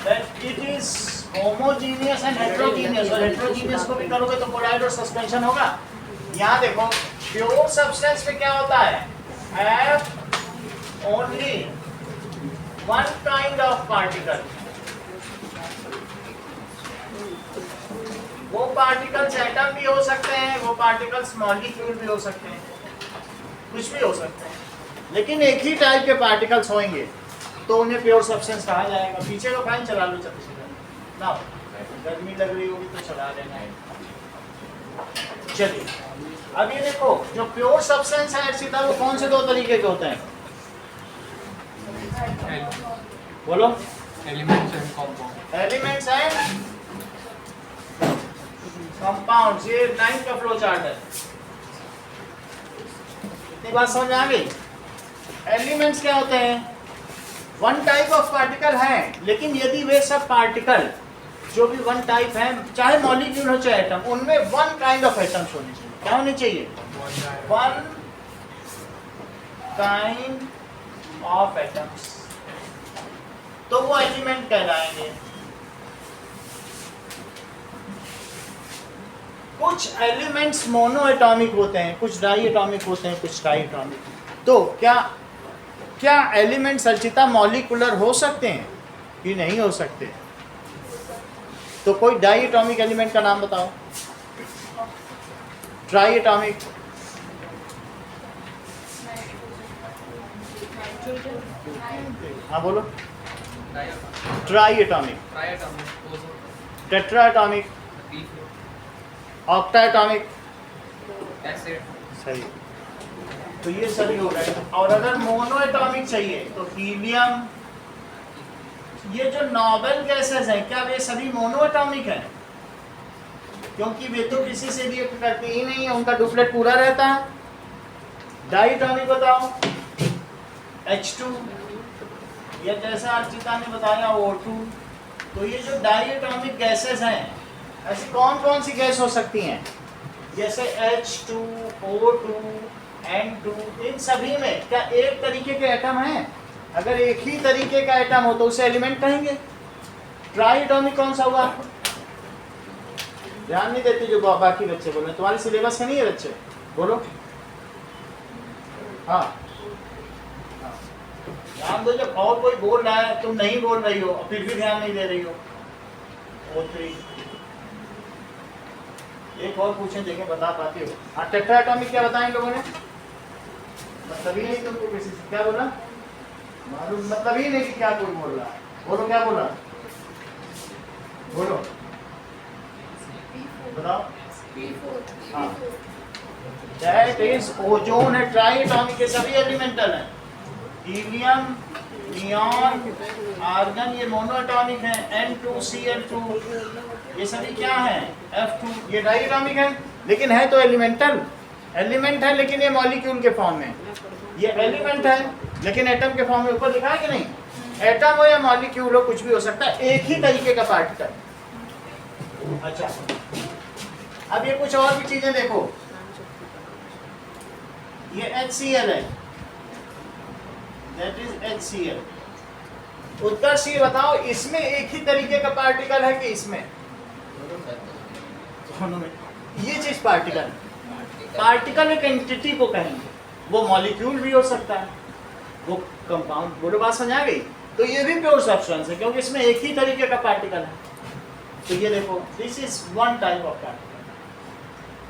that it is homogeneous and heterogeneous, और heterogeneous को भी करोगे तो कोलाइड और सस्पेंशन होगा। यहाँ देखो प्योर सब्सटेंस में क्या होता है, have only one kind of particle, वो पार्टिकल्स एटम भी हो सकते हैं, वो पार्टिकल्स मॉलिक्यूल भी हो सकते हैं, कुछ भी हो सकते हैं, लेकिन एक ही टाइप के पार्टिकल्स होंगे तो उन्हें प्योर सब्सटेंस कहा जाएगा। पीछे तो फाइन चला लो चलो ना, गर्मी लग रही होगी तो चला लेना है। चलिए अब ये देखो जो प्योर सब्सटेंस है सीधा वो कौन से दो तरीके के होते हैं, बोलो। Elements and compound. Elements and compounds, ये 9 का फ्लो चार्ट है। इतनी बात समझ में आ गई। एलिमेंट्स क्या होते हैं, वन टाइप ऑफ पार्टिकल है, लेकिन यदि वे सब पार्टिकल जो भी वन टाइप है, चाहे मॉलिक्यूल हो चाहे एटम, उनमें वन काइंड ऑफ एटम्स होने चाहिए। क्या होने चाहिए, वन काइंड ऑफ एटम्स, तो वो एलिमेंट कहलाएंगे। कुछ एलिमेंट्स मोनोएटॉमिक होते हैं, कुछ डाई एटॉमिक होते हैं, कुछ ट्राई एटॉमिक। तो क्या एलिमेंट्स अर्चिता मॉलिक्यूलर हो सकते हैं कि नहीं हो सकते? तो कोई डाई एटॉमिक एलिमेंट का नाम बताओ, ट्राई एटॉमिक, हाँ बोलो। Try atomic, tetra atomic, octa atomic, सही। तो ये सभी हो गए। और अगर मोनो एटॉमिक चाहिए तो हीलियम, ये जो नोबेल गैसेस हैं क्या वे सभी मोनो एटॉमिक हैं? क्योंकि वे तो किसी से रिएक्ट करते ही नहीं है, उनका डुप्लेट पूरा रहता है। डाई एटॉमिक बताओ, H2, या जैसा अर्चिता ने बताया O2। तो ये जो डाई एटॉमिक गैसेस हैं, ऐसी कौन कौन सी गैस हो सकती हैं, जैसे H2, O2, N2, इन सभी में क्या एक तरीके के एटम हैं? अगर एक ही तरीके का एटम हो तो उसे एलिमेंट कहेंगे। ट्राई एटॉमिक कौन सा हुआ? ध्यान नहीं देते जो बाकी बच्चे बोल रहे हैं, तुम्हारे सिलेबस में नहीं है बच्चे, बोलो। हाँ ध्यान दो, जब और कोई बोल रहा है तुम नहीं बोल रही हो, फिर भी ध्यान नहीं दे रही हो। O3, एक और पूछें देखें बता पाती हो। हाँ टेट्रा एटॉमिक क्या बताएं लोगों ने? मतलब ही नहीं तुमको किसी से क्या बोला, मालूम मतलब ही नहीं कि क्या कोई बोल रहा है। बोलो क्या बोला, बोलो बताओ। हाँ दैट इज ओजोन है। ट्राई एटॉमिक के सभी एलिमेंटल हैं, हीलियम, नियॉन, आर्गन, ये मोनो एटॉमिक है। N2Cl2, ये सभी क्या है, F2, ये डाई एटॉमिक है, लेकिन है तो एलिमेंटल, एलिमेंट है लेकिन ये मॉलिक्यूल के फॉर्म में। ये एलिमेंट है लेकिन एटम के फॉर्म में, ऊपर लिखा है कि नहीं? एटम हो या मॉलिक्यूल हो, कुछ भी हो सकता है, एक ही तरीके का पार्टिकल। अच्छा अब ये कुछ और भी चीजें देखो, ये HCl है, दैट इज HCl। उत्कर्ष ये बताओ, इसमें एक ही तरीके का पार्टिकल है कि इसमें? दोनों में। ये चीज पार्टिकल है। पार्टिकल एक एंटिटी को कहेंगे, वो मॉलिक्यूल भी हो सकता है, वो कंपाउंड। बोलो बात समझ आ गई? तो ये भी प्योर सब्सटेंस है क्योंकि इसमें एक ही तरीके का पार्टिकल है। तो ये देखो, this is one type of particle.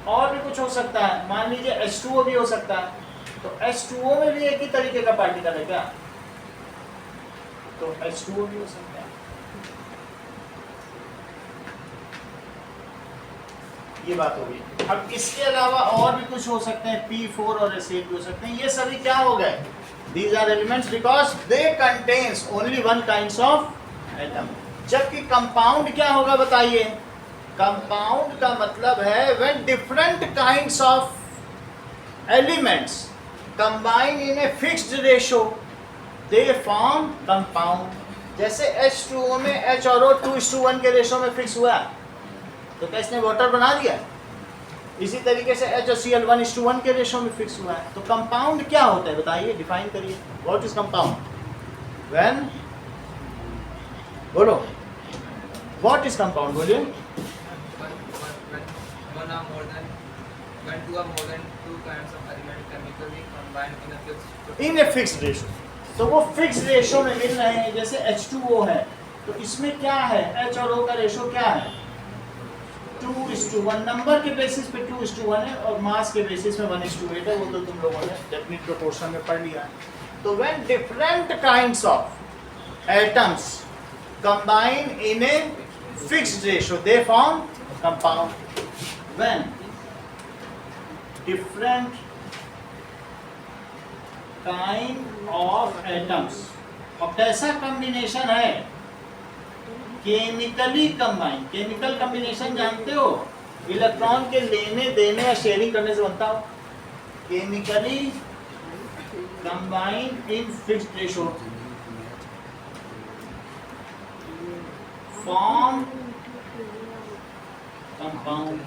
और भी कुछ हो सकता है, मान लीजिए H2O भी हो सकता है, तो H2O में भी एक ही तरीके का पार्टिकल है क्या? तो H2O भी हो सकता है। ये बात होगी। अब इसके अलावा और भी कुछ हो सकते हैं, P4 और S8 भी हो सकते हैं। ये सभी क्या हो गए? These are elements because they contains only one kinds of atom। जबकि कंपाउंड क्या होगा बताइए? कंपाउंड का मतलब है when different kinds of elements combine in a fixed ratio they form compound। जैसे H2O में H और O 2:1 के रेशो में फिक्स हुआ तो क्या इसने वाटर बना दिया? इसी तरीके से H और Cl 1:1 के रेशो में फिक्स हुआ है। तो कंपाउंड क्या होता है बताइए, डिफाइन करिए। What is compound? व्हेन बोलो व्हाट इज कंपाउंड, बोलिए। One or more than when two or more than two kinds of element chemically combined in a fixed in a fixed ratio, तो वो fixed ratio में मिल रहे हैं। जैसे H2O है तो इसमें क्या है, H और O का रेशो क्या है 2:1। नंबर के बेसिस पे 2:1 है और मास के बेसिस में 1:8 है। वो तो तुम लोगों ने डेफिनेट प्रोपोर्शन में पढ़ लिया है। तो when different kinds of atoms combine in a fixed ratio they form compound. When different kind of atoms, और कैसा कॉम्बिनेशन है, केमिकली कंबाइन। केमिकल कॉम्बिनेशन जानते हो, इलेक्ट्रॉन के लेने देने या शेयरिंग करने से बनता हो। Chemically combine in fixed ratio form compound.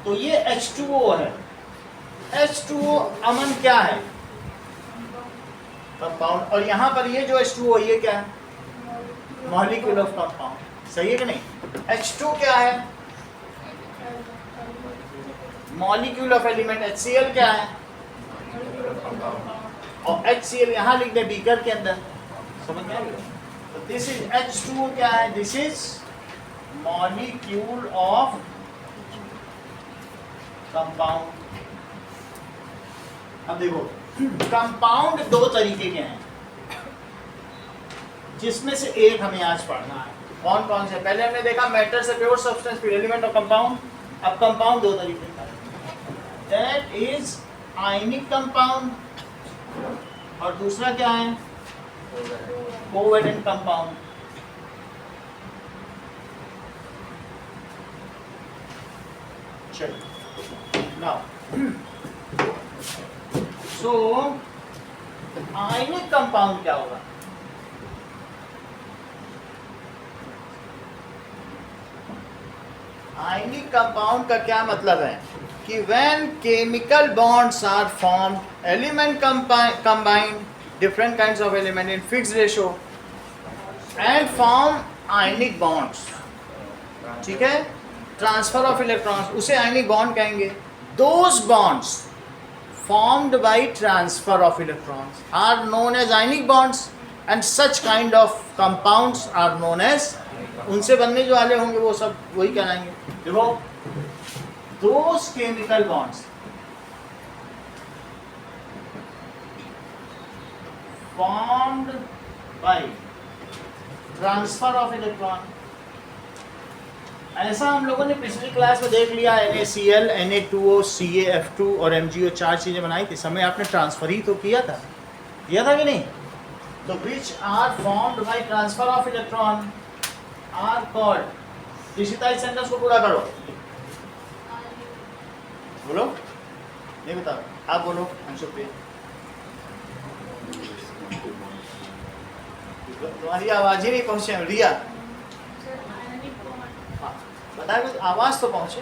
तो ये H2O है। H2O अमन क्या है, कंपाउंड। और यहाँ पर ये जो H2O ये क्या है, मॉलिक्यूल ऑफ कंपाउंड। सही है कि नहीं। H2 क्या है, मॉलिक्यूल ऑफ एलिमेंट। HCl क्या है, और HCl यहाँ लिख दे बीकर के अंदर, समझ में आ गया। तो दिस इज H2O क्या है, this is molecule of compound. अब देखो कंपाउंड दो तरीके के हैं, जिसमें से एक हमें आज पढ़ना है। कौन कौन से, पहले हमने देखा मैटर से प्योर सब्सटेंस, फिर एलिमेंट और कंपाउंड। अब कंपाउंड दो तरीके का है, दैट इज आयनिक कंपाउंड, और दूसरा क्या है, कोवेलेंट कंपाउंड। चलिए नाउ सो आयनिक कंपाउंड क्या होगा। आयनिक कंपाउंड का क्या मतलब है कि when chemical bonds are formed, element combine different kinds of element in fixed ratio and form ionic bonds. ठीक है, ट्रांसफर ऑफ इलेक्ट्रॉन्स, उसे आयनिक बॉन्ड कहेंगे। Those bonds formed by transfer of electrons are known as ionic bonds and such kind of compounds are known as, उनसे बनने जो वाले होंगे वो सब वही कहलाएंगे। देखो those chemical bonds formed by transfer of electron, ऐसा हम लोगों ने पिछली क्लास में देख लिया। NaCl, Na2O, CaF2 और MgO चार चीजें बनाई थी। समय आपने ट्रांसफर ही तो किया था कि नहीं। तो which are formed by transfer of electron are called. Ishita इस सेंटेंस को पूरा करो, बोलो, नहीं बताओ, आप बोलो अंशुप्रिया। तुम्हारी आवाज ही नहीं पहुंचे रिया, बताया कुछ, आवाज तो पहुंचे।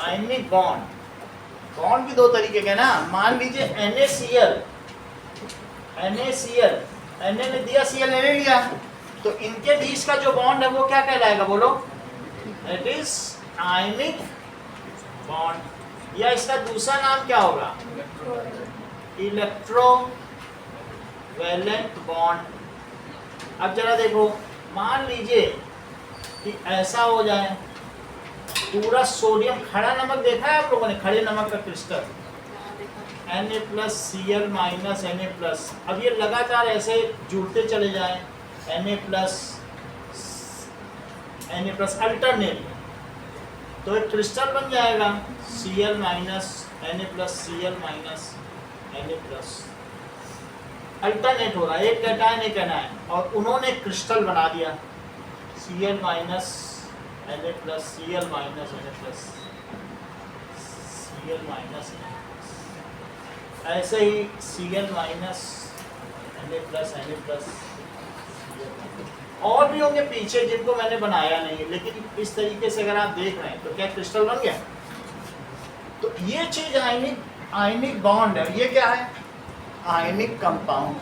आयनिक बॉन्ड, बॉन्ड भी दो तरीके के ना। मान लीजिए NaCl, Na ने दिया, Cl ने लिया, तो इनके बीच का जो बॉन्ड है वो क्या कहलाएगा, बोलो। इट इज आयनिक बॉन्ड, या इसका दूसरा नाम क्या होगा, इलेक्ट्रोवैलेंट बॉन्ड। अब जरा देखो, मान लीजिए कि ऐसा हो जाए, पूरा सोडियम, खड़ा नमक देखा है आप लोगों ने, खड़े नमक का क्रिस्टल, Na+Cl- Na+। अब ये लगातार ऐसे जुड़ते चले जाएं, Na+ अल्टरनेट, तो एक क्रिस्टल बन जाएगा Cl- Na+Cl- Na+। अल्टरनेट हो रहा है, एक कैटायन एक एनायन, और उन्होंने क्रिस्टल बना दिया Cl- Na+, Cl- Na+, Cl-, Na+। ऐसे ही Cl-, Na+, Na+। और भी होंगे पीछे जिनको मैंने बनाया नहीं, लेकिन इस तरीके से अगर आप देख रहे हैं तो क्या क्रिस्टल बन गया। तो ये चीज आयनिक बॉन्ड है। ये क्या है, आयनिक कंपाउंड।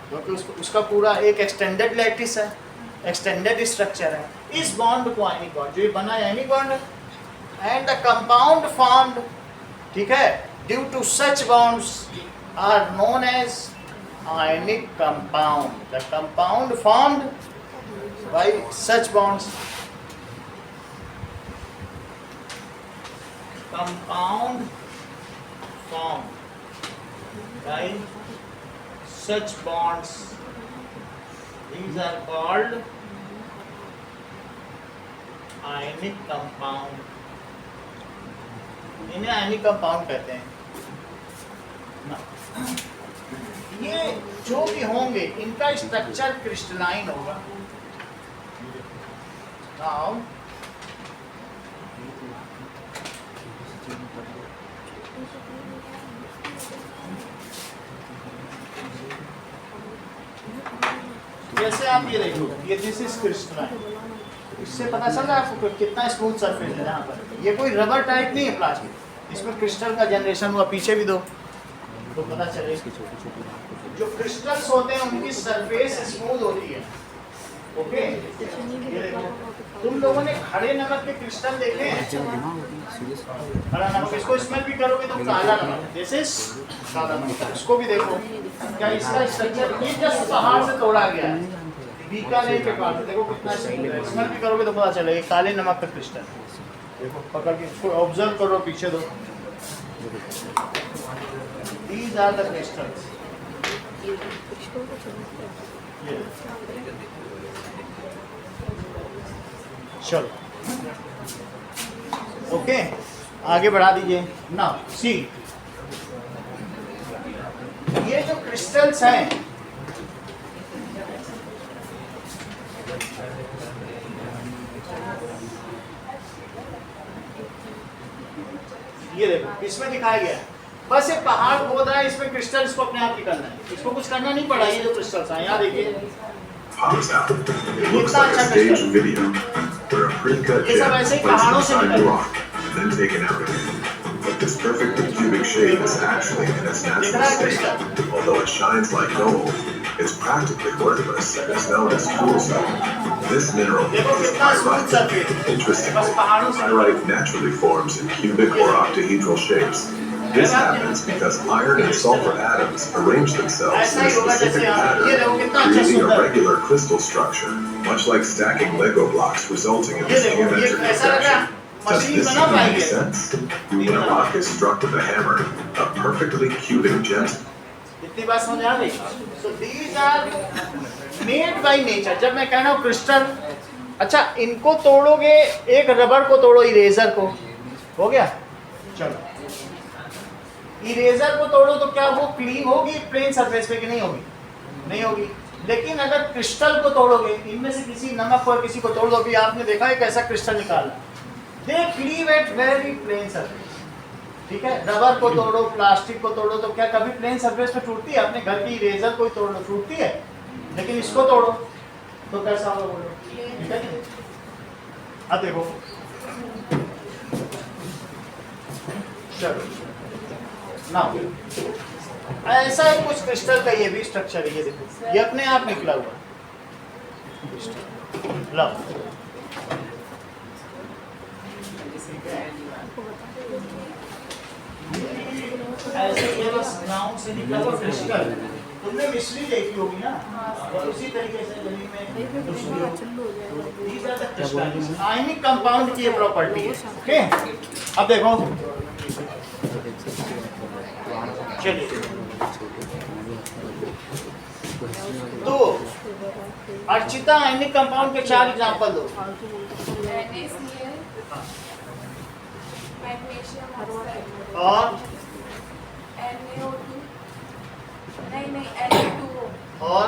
क्योंकि उसका पूरा एक एक्सटेंडेड लैटिस है, एक्सटेंडेड स्ट्रक्चर है। इस बॉन्ड को आयनिक बॉन्ड, जो ये बना आयनिक बॉन्ड है, एंड द कंपाउंड फॉर्म्ड, ठीक है, due to such bonds are known as ionic compound. The compound formed by such bonds, compound formed by such bonds, these are called ionic compound। इन्हें ionic compound कहते हैं ना। ये जो भी होंगे इनका स्ट्रक्चर क्रिस्टलाइन होगा। नाउ जैसे आप ये देखो, ये दिस इज क्रिस्टलाइन, इससे पता चल रहा है आपको कितना स्मूथ सरफेस है यहाँ पर। ये कोई रबर टाइप नहीं है प्लास्टिक, इसमें क्रिस्टल का जनरेशन हुआ। पीछे भी दो तो पता चलेगा। जो क्रिस्टल्स होते हैं उनकी सरफेस स्मूथ होती है। ओके, ये देखो, तुम लोगों ने खड़े नमक के क्रिस्टल देखे हैं? खड़ा नमक, इसको स्मेल भी करोगे तो काला नमक, दिस इज काला नमक। इसको भी देखो, क्या इसका स्ट्रक्चर ये जस्ट पहाड़ से तोड़ा गया है, बीकानेर के पास। देखो कितना स्मूथ है, स्मेल भी करोगे तो पता चलेगा काले नमक का क्रिस्टल। देखो पकड़ के इसको ऑब्जर्व करो, पीछे दो। These are the crystals। चलो ओके, आगे बढ़ा दीजिए ना। सी, ये जो क्रिस्टल्स हैं, ये देखो इसमें दिखाया गया है। बस ये पहाड़ खोद रहा है, इसमें क्रिस्टल्स को अपने आप निकलना है, इसको कुछ करना नहीं पड़ा। ये जो क्रिस्टल्स हैं यहाँ देखिए, It looks like a staged video where a pre-cut gem is placed inside the rock and then taken out again. But this perfectly cubic shape is actually in its natural state. Although it shines like gold, it's practically worthless and is known as toolstone. This mineral is pyrite. Interestingly, pyrite naturally forms in cubic or octahedral shapes. This happens because iron and sulfur atoms arrange themselves in a specific pattern, creating a regular crystal structure, much like stacking Lego blocks, resulting in this geometric perfection. Does this even make sense? When a rock is struck with a hammer, a perfectly cubic gem. इतनी बात समझ आ रही? So these are made by nature। जब मैं कह रहा हूँ crystal, अच्छा इनको तोड़ोगे, एक रबर को तोड़ो, इरेजर को, हो गया। चलो इरेजर को तोड़ो तो क्या वो क्लीन होगी प्लेन सरफेस पे कि नहीं होगी? नहीं होगी। लेकिन अगर क्रिस्टल को तोड़ोगे, इनमें से किसी नमक को किसी को तोड़ दो, भी आपने देखा है कैसा क्रिस्टल निकालना, they cleave at very plane surface. ठीक है, रबर को तोड़ो, प्लास्टिक को तोड़ो तो क्या कभी प्लेन सरफेस पे टूटती है? अपने घर की इरेजर को तोड़ लो, टूटती है। लेकिन इसको तोड़ो तो कैसा होगा बोलो? ठीक है, अब देखो, चलो ना, ऐसा है कुछ क्रिस्टल का ये भी स्ट्रक्चर है। ये देखो, ये अपने आप निकला हुआ लो। ऐसे ये बस ग्राउंड से निकला हुआ क्रिस्टल। तुमने मिस्री देखी होगी ना, और उसी तरीके से जमीन में these are the crystals। Ionic compound की ये प्रॉपर्टी है। ओके, अब देखो, चलिए तो अर्चिता आयनिक कंपाउंड के 4 एग्जांपल दो। और और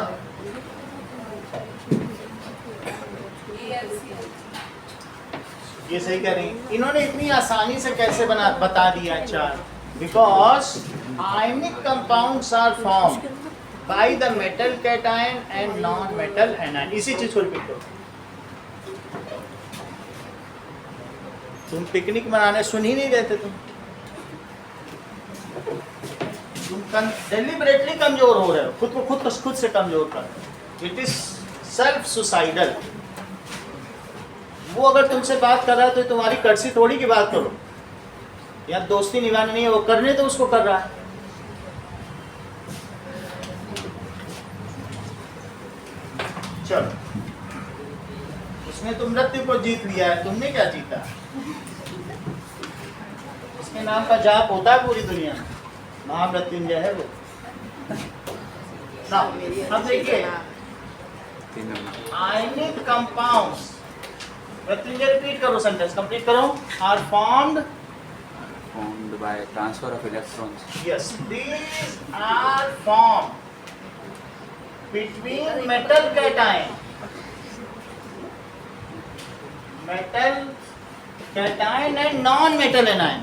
ये सही कह रही हैं। इन्होंने इतनी आसानी से कैसे बता दिया 4? Because ionic compounds are formed by the metal cation and non-metal anion। इसी चीज को रिपीट करो। तुम पिकनिक मनाने सुन ही नहीं रहे थे तुम। तुम डेलिबरेटली कमजोर हो रहे हो, खुद को खुद से कमजोर कर रहे हो। It is self suicidal. वो अगर तुमसे बात कर रहा है तो तुम्हारी कर्सी तोड़ी की बात करो, या दोस्ती निभानी नहीं है, वो करने तो उसको कर रहा है। चलो, उसने तुम मृत्यु को जीत लिया है, तुमने क्या जीता? उसके नाम का जाप होता है पूरी दुनिया में, महामृत्युंजय है वो ना। अब देखिए आयनिक कंपाउंड्स, मृत्युंजय रिपीट करो, सेंटेंस कंप्लीट करो। Are formed by transfer of electrons. Yes, these are formed between metal cation and non-metal anion।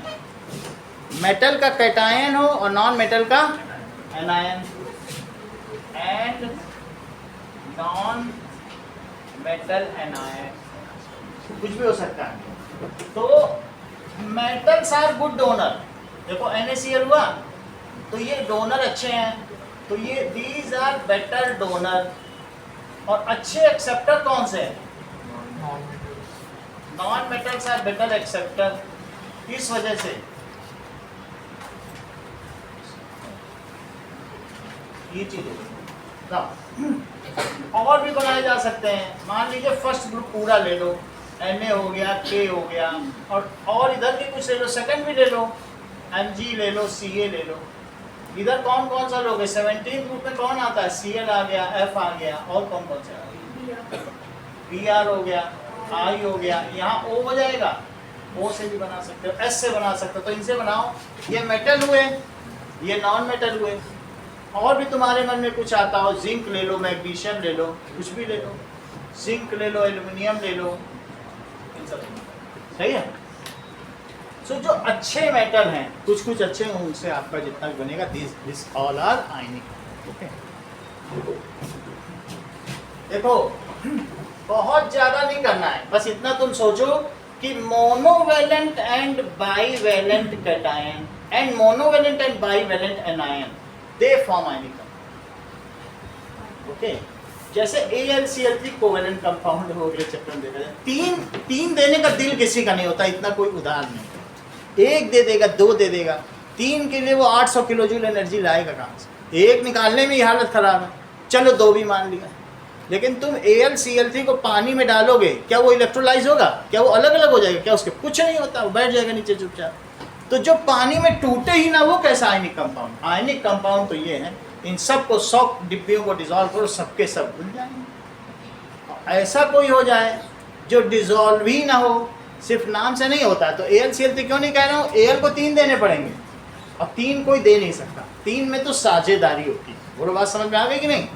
Metal का कैटायन हो और नॉन मेटल का anion, and non metal anion, कुछ भी हो सकता है। तो मेटल्स आर गुड डोनर। देखो NaCl हुआ तो ये डोनर अच्छे हैं, तो ये दीज आर बेटर डोनर। और अच्छे एक्सेप्टर कौन से हैं? Non metals are better acceptor. इस वजह से ये चीज और भी बनाए जा सकते हैं। मान लीजिए फर्स्ट ग्रुप पूरा ले लो, Na हो गया, K हो गया, और इधर भी कुछ ले लो, सेकंड भी ले लो, Mg ले लो, Ca ले लो। इधर कौन कौन सा लोगे? 17 ग्रुप में कौन आता है? Cl आ गया, F आ गया, और कौन कौन सा? Br हो गया, I हो गया, यहाँ O हो जाएगा। O से भी बना सकते हो, S से बना सकते हो, तो इनसे बनाओ। ये मेटल हुए, ये नॉन मेटल हुए। और भी तुम्हारे मन में कुछ आता हो, जिंक ले लो, मैग्नीशियम ले लो, कुछ भी ले लो, जिंक ले लो, एल्युमिनियम ले लो, सही है। सो जो अच्छे मेटल हैं, कुछ कुछ अच्छे हैं, उनसे आपका जितना भी बनेगा, this all are ionic. Okay, देखो बहुत ज्यादा नहीं करना है, बस इतना तुम सोचो कि monovalent and bivalent cation and monovalent and bivalent anion, they form ionic compound. Okay, जैसे AlCl3 कोवेलेंट कंपाउंड हो गए, चक्रण देखा जाए, तीन देने का दिल किसी का नहीं होता, इतना कोई उदाहरण नहीं। एक दे देगा, दो दे देगा, तीन के लिए वो 800 किलो जूल एनर्जी लाएगा कहाँ से? एक निकालने में ही हालत खराब है, चलो दो भी मान लिया। लेकिन तुम AlCl3 को पानी में डालोगे, क्या वो इलेक्ट्रोलाइज होगा? क्या वो अलग अलग हो जाएगा? क्या उसके कुछ नहीं होता, वो बैठ जाएगा नीचे चुपचाप। तो जो पानी में टूटे ही ना, वो कैसा आयनिक कंपाउंड? आयनिक कंपाउंड तो ये है, इन सब को 100 डिब्बियों को डिजॉल्व करो, सबके सब भूल जाएंगे। ऐसा कोई हो जाए जो डिजॉल्व ही ना हो, सिर्फ नाम से नहीं होता। तो AlCl3 क्यों नहीं कह रहा हूँ, Al को 3 देने पड़ेंगे, और 3 कोई दे नहीं सकता। 3 में तो साझेदारी होती है। बोलो बात समझ में आ गई कि नहीं?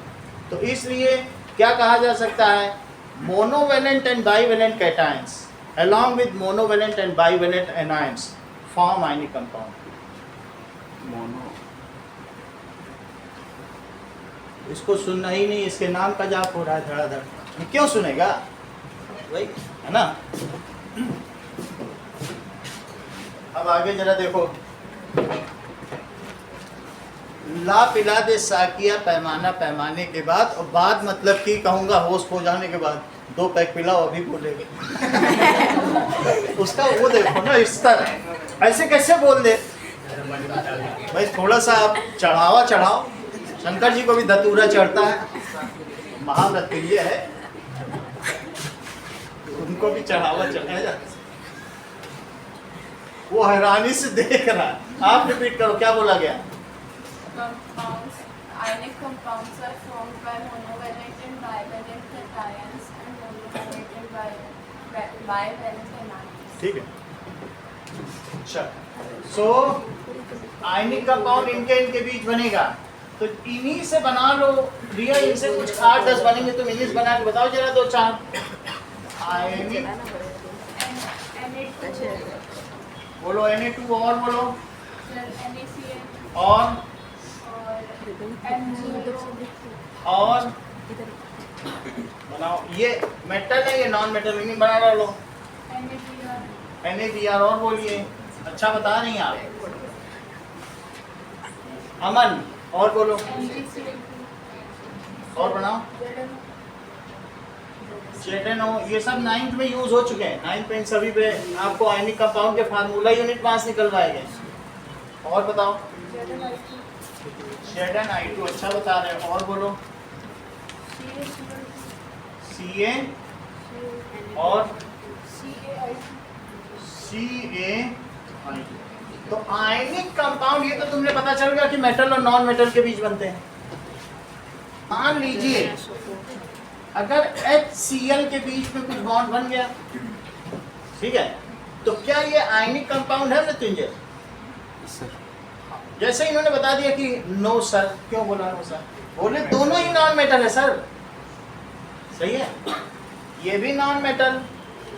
तो इसलिए क्या कहा जा सकता है, monovalent and bivalent cations along with monovalent and bivalent anions form ionic compound। Mono इसको सुनना ही नहीं, इसके नाम का जाप हो रहा है धड़ाधड़। क्यों सुनेगा भाई, है ना? अब आगे जरा देखो, ला पिला दे साकिया पैमाना पैमाने के बाद, और बाद मतलब कि कहूँगा होश खो जाने के बाद, 2 पैक पिलाओ अभी बोलेंगे। उसका वो देखो ना, इस तरह ऐसे कैसे बोल दे भाई? थोड़ा सा आप चढ़ावा चढ़ाओ। शंकर जी को भी धतूरा चढ़ता है, महामृत्युंजय है, उनको भी चढ़ावा चढ़ाया जाता है। वो हैरानी से देख रहा है। आप रिपीट करो, क्या बोला गया? Compounds, ionic compounds are formed by monovalent and bivalent cations and monovalent and bivalent anions। ठीक है, अच्छा। सो आयनिक कंपाउंड इनके बीच बनेगा, तो इन्हीं से बना लो। रिया इनसे कुछ 8-10 बनेंगे, तुम इन्हीं से बना के बताओ जरा 2-4 आयनिक। बोलो Na2, और बोलो, NaCl और और बनाओ। ये मेटल है, ये नॉन मेटल, इन्हीं बना डालो। NaBr, और बोलिए। अच्छा बता नहीं आप, अमन, और बोलो, NaCl2 और बनाओ। ZnO, ये सब 9th में यूज हो चुके हैं। 9th में इन सभी पे आपको आयनिक कंपाउंड के फार्मूला यूनिट पास निकलवाए गए। और बताओ। ZnI2, अच्छा बता रहे हो, और बोलो। Ca और Ca। तो आयनिक कंपाउंड, ये तो तुमने पता चल गया कि मेटल और नॉन मेटल के बीच बनते हैं। मान लीजिए अगर HCl के बीच में कुछ बॉन्ड बन गया, ठीक है, तो क्या ये आयनिक कंपाउंड है मृत्युंजय? सर जैसे इन्होंने बता दिया कि नो सर, क्यों बोला नो सर? बोले दोनों ही नॉन मेटल है सर। सही है, ये भी नॉन मेटल।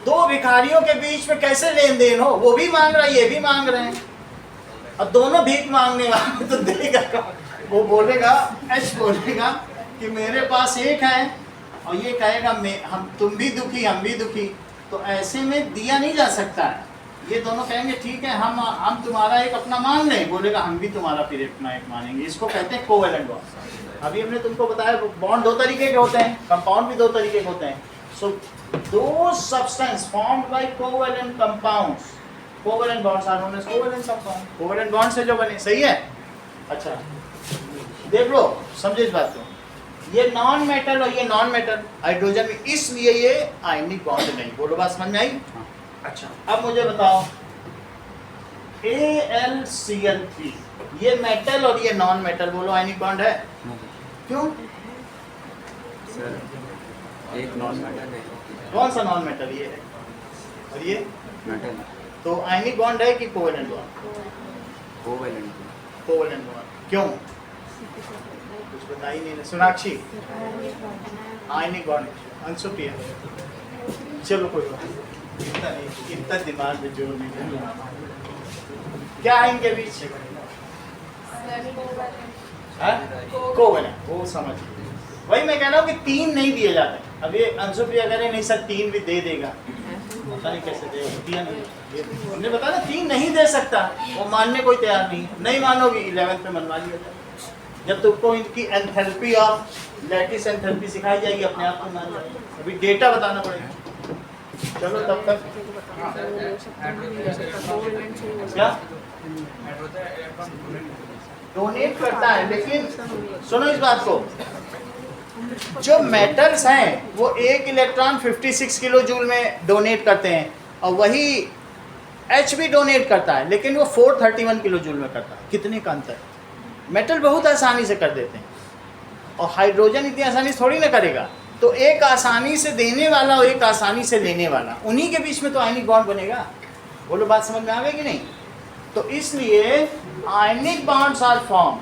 दो भिखारियों के बीच में कैसे लेन देन हो? वो भी मांग रहा है, ये भी मांग रहे हैं, और दोनों भीख मांगने वाले, तो देगा कौन? वो बोलेगा, एच बोलेगा कि मेरे पास एक है, और ये कहेगा हम, तुम भी दुखी हम भी दुखी। तो ऐसे में दिया नहीं जा सकता है। ये दोनों कहेंगे ठीक है, हम तुम्हारा एक अपना मान लें, बोलेगा हम भी तुम्हारा फिर अपना एक मानेंगे। इसको कहते हैं कोवेलेंट बॉन्ड। अभी हमने तुमको बताया बॉन्ड दो तरीके के होते हैं, कंपाउंड भी दो तरीके के होते हैं। So those substance formed by covalent compounds, covalent bonds are known as covalent compound. Covalent bond से जो बने, सही है। अच्छा देख लो, समझे इस बात को। ये नॉन मेटल और ये नॉन मेटल हाइड्रोजन में, इसलिए ये आयनिक बॉन्ड नहीं। बोलो, बात समझ में आई? अच्छा, अब मुझे बताओ AlCl3, ये मेटल और ये नॉन मेटल, बोलो आयनिक बॉन्ड है? क्यों? सर एक नॉन मेटल है, कौन सा नॉन मेटल? ये है, और ये मेटल तो आयनिक बॉन्ड है कि covalent bond? Covalent. Covalent bond. क्यों? कुछ बता ही नहीं। Sonakshi, ionic bond. अंशुप्रिया, चलो कोई बात नहीं, इतना नहीं, इतना दिमाग में जोर नहीं देना। क्या है इनके बीच? कोवेलेंट, वो समझ। वही मैं कह रहा हूँ कि 3 नहीं दिए जाते। अब ये अंशुप्रिया कह रहे नहीं सर 3 भी दे देगा, पता नहीं कैसे देगा, दिया नहीं। हमने बताया ना 3 नहीं दे सकता, वो मानने कोई तैयार नहीं। नहीं मानोगे 11th में मनवा लिया जाए। जब तुमको इनकी एंथैल्पी और लैटिस एंथैल्पी सिखाई जाएगी, अपने आप को मान जाएगी। अभी डेटा बताना पड़ेगा। चलो तब तक क्या डोनेट करता है, लेकिन सुनो इस बात को, जो मेटल्स हैं वो 1 इलेक्ट्रॉन 56 किलो जूल में डोनेट करते हैं, और वही H भी डोनेट करता है, लेकिन वो 431 किलो जूल में करता है। कितने का अंतर? मेटल बहुत आसानी से कर देते हैं, और हाइड्रोजन इतनी आसानी से थोड़ी ना करेगा। तो एक आसानी से देने वाला और एक आसानी से लेने वाला, उन्हीं के बीच में तो आयनिक बॉन्ड बनेगा। बोलो, बात समझ में आ गई कि नहीं? तो इसलिए आयनिक बॉन्ड्स आर फॉर्म।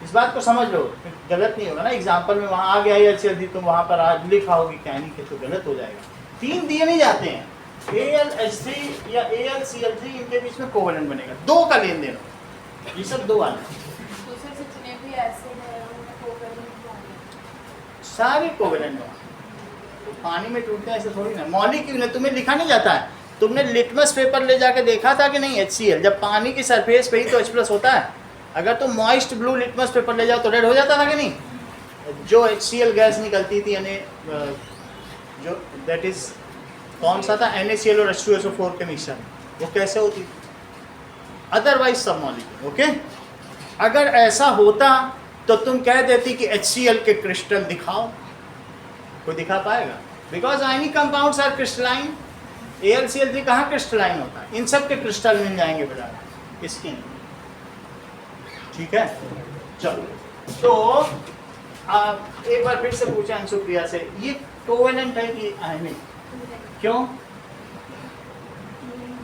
इस बात को समझ लो, गलत नहीं होगा ना। एग्जाम्पल में वहाँ आ गया HCl, तुम वहाँ पर आज लिखा होगी कि आयनिक है, तो गलत हो जाएगा। 3 दिए नहीं जाते हैं। AlH3 या AlCl3, इनके बीच में कोवेलेंट बनेगा। 2 का लेन देन, ये सब 2 आने जितने भी एसिड है उनमें कोवेलेंट बॉन्ड है। सारे कोवेलेंट बॉन्ड। तो पानी में टूटते हैं ऐसे थोड़ी ना। मॉलिक्यूल है, तुम्हें लिखा नहीं जाता है। तुमने लिटमस पेपर ले जाके देखा था कि नहीं? HCl जब पानी की सरफेस पे ही तो H+ होता है। अगर तुम मॉइस्ट ब्लू लिटमस पेपर ले जाओ तो रेड हो जाता था कि नहीं? जो HCl गैस निकलती थी, यानी जो दैट इज कौन सा था, NaCl और H2SO4 के मिक्सचर, वो कैसे होती थी? अदरवाइज सब मॉलिक्यूल। ओके, अगर ऐसा होता तो तुम कह देती कि HCl के क्रिस्टल दिखाओ, कोई दिखा पाएगा? Because ionic compounds are crystalline. AlCl3 कहाँ क्रिस्टलाइन होता है? इन सब के क्रिस्टल मिल जाएंगे बेटा, इसके नहीं। ठीक है, चलो। तो आप एक बार फिर से पूछें अंशुप्रिया से, ये कोवेलेंट है कि आयनिक? क्यों?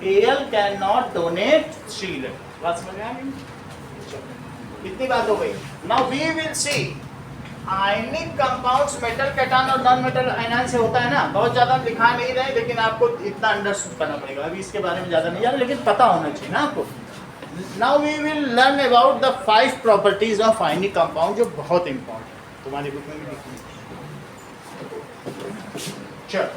Al can not donate 3 electron. बात समझ में आ गई? इतनी बात हो गई। Now we will see ionic compounds metal cation और नॉन मेटल आयनान से होता है ना। बहुत ज़्यादा लिखा नहीं रहे, लेकिन आपको इतना अंडरस्टूड करना पड़ेगा। अभी इसके बारे में ज़्यादा नहीं जाना, लेकिन पता होना चाहिए ना आपको। Now we will learn about the 5 properties of ionic compound, जो बहुत इंपॉर्टेंट है, तुम्हारी बुक में भी लिखी है। चलो,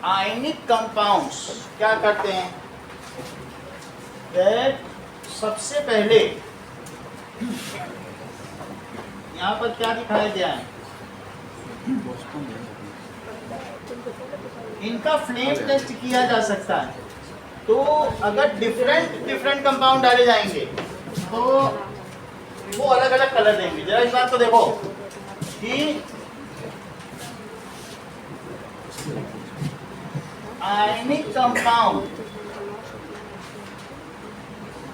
आयनिक कंपाउंड्स क्या करते हैं? दैट सबसे पहले यहाँ पर क्या दिखाया गया है, इनका फ्लेम टेस्ट किया जा सकता है। तो अगर डिफरेंट कंपाउंड डाले जाएंगे तो वो अलग अलग कलर देंगे। जरा इस बात को देखो कि ionic compound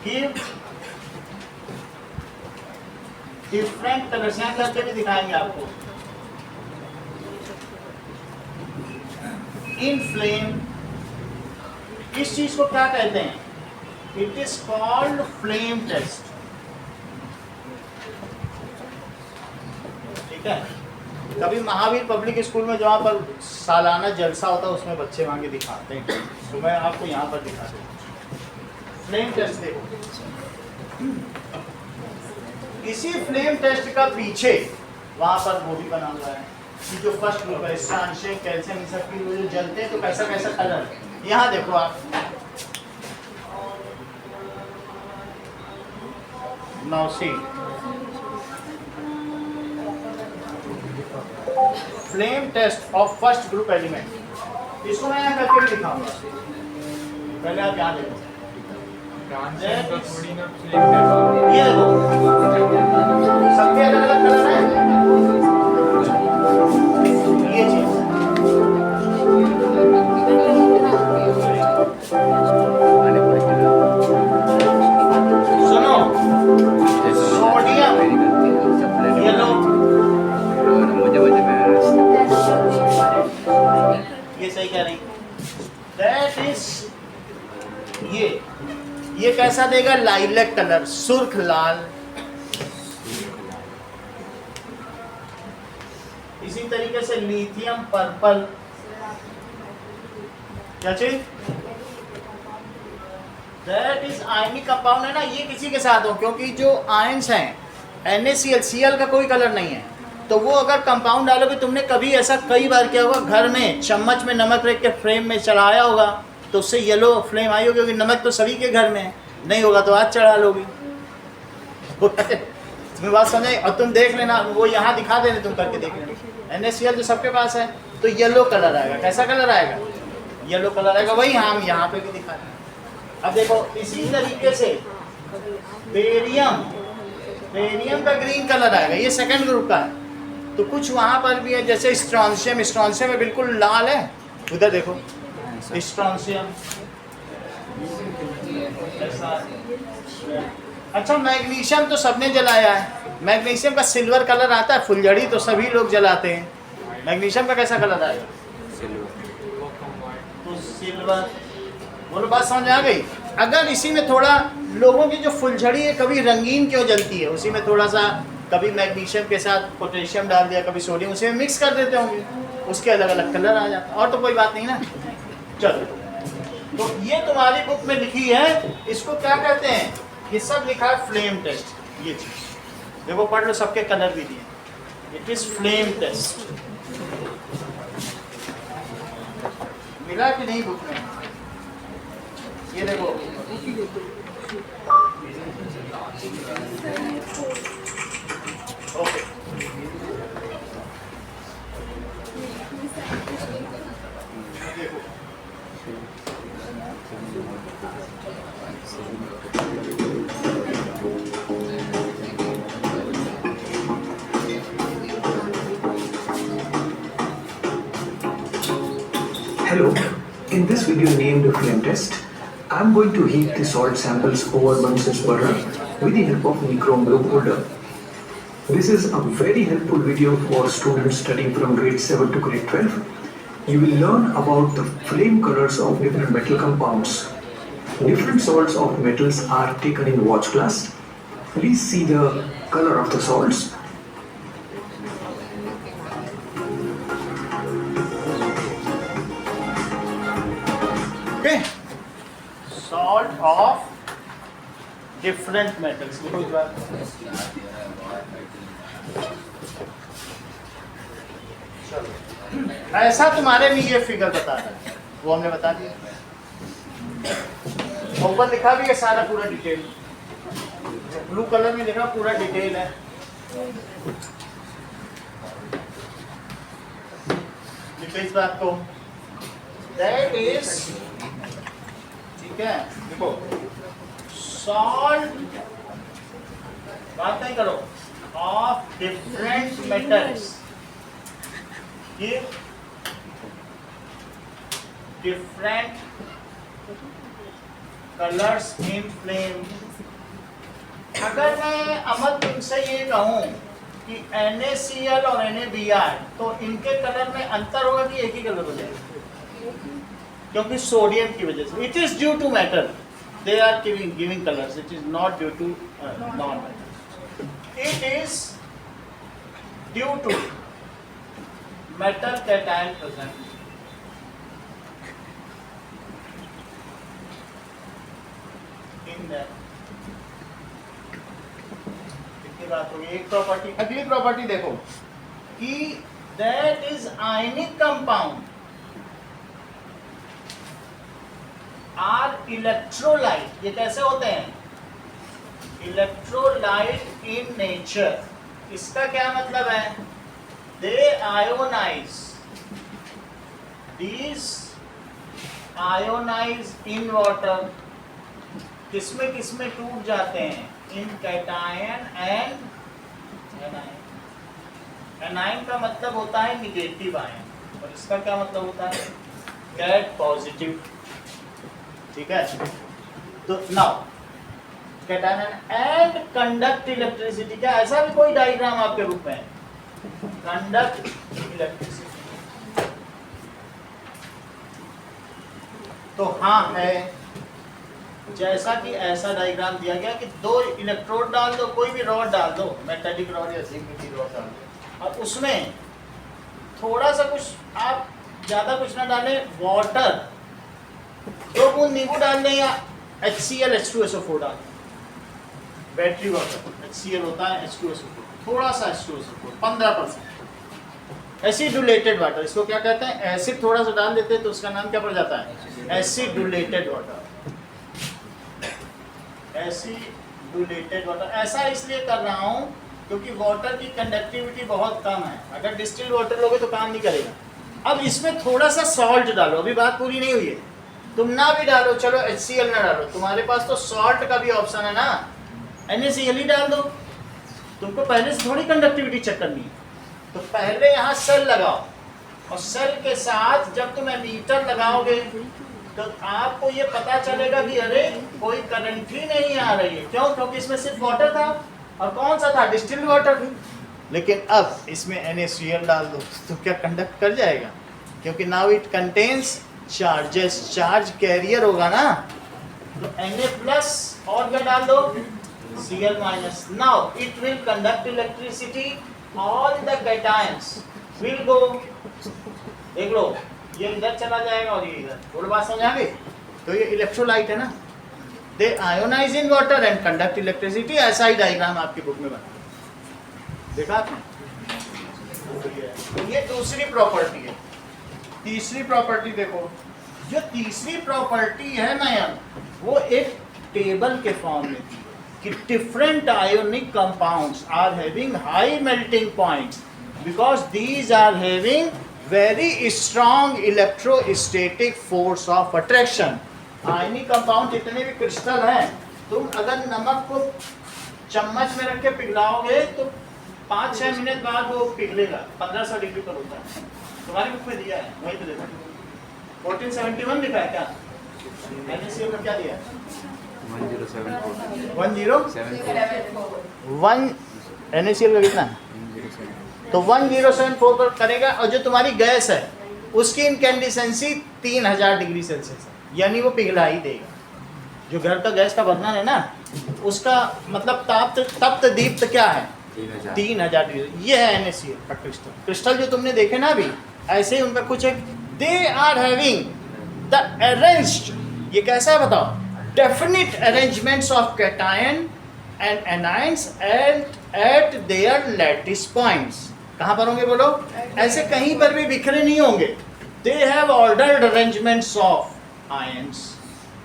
give different colours, यहाँ करके भी दिखाएंगे आपको। इन फ्लेम, इस चीज को क्या कहते हैं? It is called flame test. ठीक है, कभी महावीर पब्लिक स्कूल में जहाँ पर सालाना जलसा होता है उसमें बच्चे वहां के दिखाते हैं, तो मैं आपको यहाँ पर दिखा दूँ। फ्लेम टेस्ट देखो, इसी फ्लेम टेस्ट का पीछे वहां पर वो भी बना हुआ है कि जो फर्स्ट ग्रुप है, स्ट्रांशियम, कैल्शियम, इन सब की वो जो जलते हैं तो कैसा कैसा कलर है। यहाँ देखो आप, now see flame test of first group element. इसको मैं यहाँ करके भी दिखाऊंगा, पहले आप यहाँ देखो। ये देखो सबके अलग अलग कलर है। ये चीज सुनो, सोडियम येलो, ये सही कह रही। दैट इज ये कैसा देगा? लाइलैक कलर, सुर्ख लाल। इसी तरीके से लिथियम पर्पल। क्या चीज? दैट इज आयनिक कंपाउंड है ना, ये किसी के साथ हो, क्योंकि जो आयंस हैं NaCl, Cl का कोई कलर नहीं है, तो वो अगर कंपाउंड डालोगे, तुमने कभी ऐसा कई बार किया होगा, घर में चम्मच में नमक रख के फ्लेम में चढ़ाया होगा तो उससे येलो फ्लेम आई होगी, क्योंकि नमक तो सभी के घर में है। नहीं होगा तो आज चढ़ा लोगे। तुम्हें बात समझ आई? और तुम देख लेना, वो यहाँ दिखा देने, तुम करके देख लेना। NaCl जो सबके पास है तो येलो कलर आएगा। कैसा कलर आएगा? येलो कलर आएगा। वही हम यहाँ पे भी दिखा रहे हैं। अब देखो इसी तरीके से बेरियम का ग्रीन कलर आएगा, ये सेकंड ग्रुप का है। तो कुछ वहाँ पर भी है, जैसे स्ट्रॉन्शियम में बिल्कुल लाल है, उधर देखो स्ट्रॉन्शियम। अच्छा, मैग्नीशियम तो सबने जलाया है। मैग्नीशियम का सिल्वर कलर आता है, फुलझड़ी तो सभी लोग जलाते हैं। मैग्नीशियम का कैसा कलर आएगा? तो सिल्वर। बोलो, बात समझ आ गई? अगर इसी में थोड़ा, लोगों की जो फुलझड़ी है कभी रंगीन क्यों जलती है, उसी में थोड़ा सा कभी मैग्नीशियम के साथ पोटेशियम डाल दिया, कभी सोडियम, उसी में मिक्स कर देते होंगे, उसके अलग अलग कलर आ जाता है। और तो कोई बात नहीं ना। चलो, तो ये तुम्हारी बुक में लिखी है, इसको क्या कहते हैं? ये सब लिखा है फ्लेम टेस्ट। ये चीज देखो, पढ़ लो, सबके कलर भी दिए। It is flame test. मिला कि नहीं बुक में? ये देखो, ओके। देखो, Hello, in this video named Flame Test, I'm going to heat the salt samples over Bunsen's burner with the help of Nichrome Globe Holder. This is a very helpful video for students studying from grade 7 to grade 12. You will learn about the flame colors of different metal compounds. Different salts of metals are taken in watch class. Please see the color of the salts. okay, salt of different metals। देखो इस बार, चलो, ऐसा तुम्हारे में ये figure बताता है, वो हमने बता दिया। ऊपर लिखा भी है सारा पूरा डिटेल, ब्लू कलर में लिखा पूरा डिटेल है। लिखो इस बात को, दैट इज, ठीक है, देखो सॉल्ट, बात नहीं करो, ऑफ डिफरेंट मेटल्स, ये डिफरेंट कलर्स इन फ्लेम। अगर मैं अमल तुमसे ये कहूं कि NaCl और NaBr, तो इनके कलर में अंतर होगा कि एक ही कलर हो जाएगा? क्योंकि सोडियम की वजह से, it is due to metal, they are giving colours, it is not due to non metal, it is due to metal cation present. कितनी बात होगी, एक प्रॉपर्टी। अगली प्रॉपर्टी देखो कि that is ionic compound are electrolyte. ये कैसे होते हैं? Electrolyte in nature. इसका क्या मतलब है? They ionise, these ionise in water. किसमें किसमें टूट जाते हैं? In cation and anion. Anion का मतलब होता है निगेटिव आयन, और इसका क्या मतलब होता है? Cat positive. ठीक है, तो now cation and conduct electricity. क्या ऐसा भी कोई डायग्राम आपके रूप में? कंडक्ट इलेक्ट्रिसिटी तो हाँ है, जैसा कि ऐसा डायग्राम दिया गया कि दो इलेक्ट्रोड डाल दो, कोई भी रॉड डाल दो, मेटालिक रॉड या जिंक की रॉड डाल दो, और उसमें थोड़ा सा कुछ, आप ज़्यादा कुछ ना डालें, वाटर, 2 बूंद नींबू डाल दें या HCl H2SO4 डाल दें। बैटरी वाटर HCl होता है, H2SO4, थोड़ा सा H2SO4, 15%। एसिडुलेटेड वाटर, इसको क्या कहते हैं? एसिड थोड़ा सा डाल देते हैं तो उसका नाम क्या पड़ जाता है? एसिडुलेटेड वाटर। एसिडुलेटेड वाटर। ऐसा इसलिए कर रहा हूँ क्योंकि वाटर की कंडक्टिविटी बहुत कम है, अगर डिस्टिल्ड वाटर लोगे तो काम नहीं करेगा। अब इसमें थोड़ा सा सॉल्ट डालो, अभी बात पूरी नहीं हुई है, तुम ना भी डालो, चलो HCl ना डालो, तुम्हारे पास तो सॉल्ट का भी ऑप्शन है ना, NaCl ही डाल दो। तुमको पहले से थोड़ी कंडक्टिविटी चेक करनी है, तो पहले यहाँ सेल लगाओ, और सेल के साथ जब तुम एमीटर लगाओगे तो आपको ये पता चलेगा कि अरे कोई करंट ही नहीं आ रही है। क्यों? क्योंकि इसमें सिर्फ वाटर था, और कौन सा था? Distilled water. लेकिन अब इसमें NaCl डाल दो तो क्या कंडक्ट कर जाएगा? क्योंकि now it contains charges, charge carrier होगा ना, तो Na+ और क्या डाल दो? Cl-। Now it will conduct electricity, all the cations will go, देख लो, ये इधर चला जाएगा और ये इधर। थोड़ी बात समझाएंगे? तो ये इलेक्ट्रोलाइट है ना, they ionise in water and conduct electricity. ऐसा ही डायग्राम आपकी बुक में बना, देखा आपने? तो ये दूसरी प्रॉपर्टी है। तीसरी प्रॉपर्टी देखो, जो तीसरी प्रॉपर्टी है नयन, वो एक टेबल के फॉर्म में थी कि different ionic compounds are having high melting points because these are having very strong electrostatic force of attraction. Ionic compound जितने भी क्रिस्टल हैं, तुम अगर नमक को चम्मच में रख के पिघलाओगे तो 5-6 मिनट बाद वो पिघलेगा, 1500 डिग्री पर होता है। तुम्हारी बुक में दिया है, वही तो देखो, 1471 लिखा है क्या? NaCl में क्या दिया है? 1 NaCl का कितना? तो 1074 पर करेगा, और जो तुम्हारी गैस है उसकी इनकैंडिसेंसी 3000 डिग्री सेल्सियस है, यानी वो पिघला ही देगा। जो घर का गैस का बर्नर है ना, उसका मतलब तप्त दीप्त क्या है? 3000 डिग्री। ये है NaCl का क्रिस्टल। क्रिस्टल जो तुमने देखे ना अभी, ऐसे ही उनका कुछ एक, they are having the arranged, ये कैसा है बताओ? Definite arrangements of cation and anions at their lattice points. कहाँ पर होंगे बोलो? ऐसे कहीं पर भी बिखरे नहीं होंगे। They have ordered arrangements of ions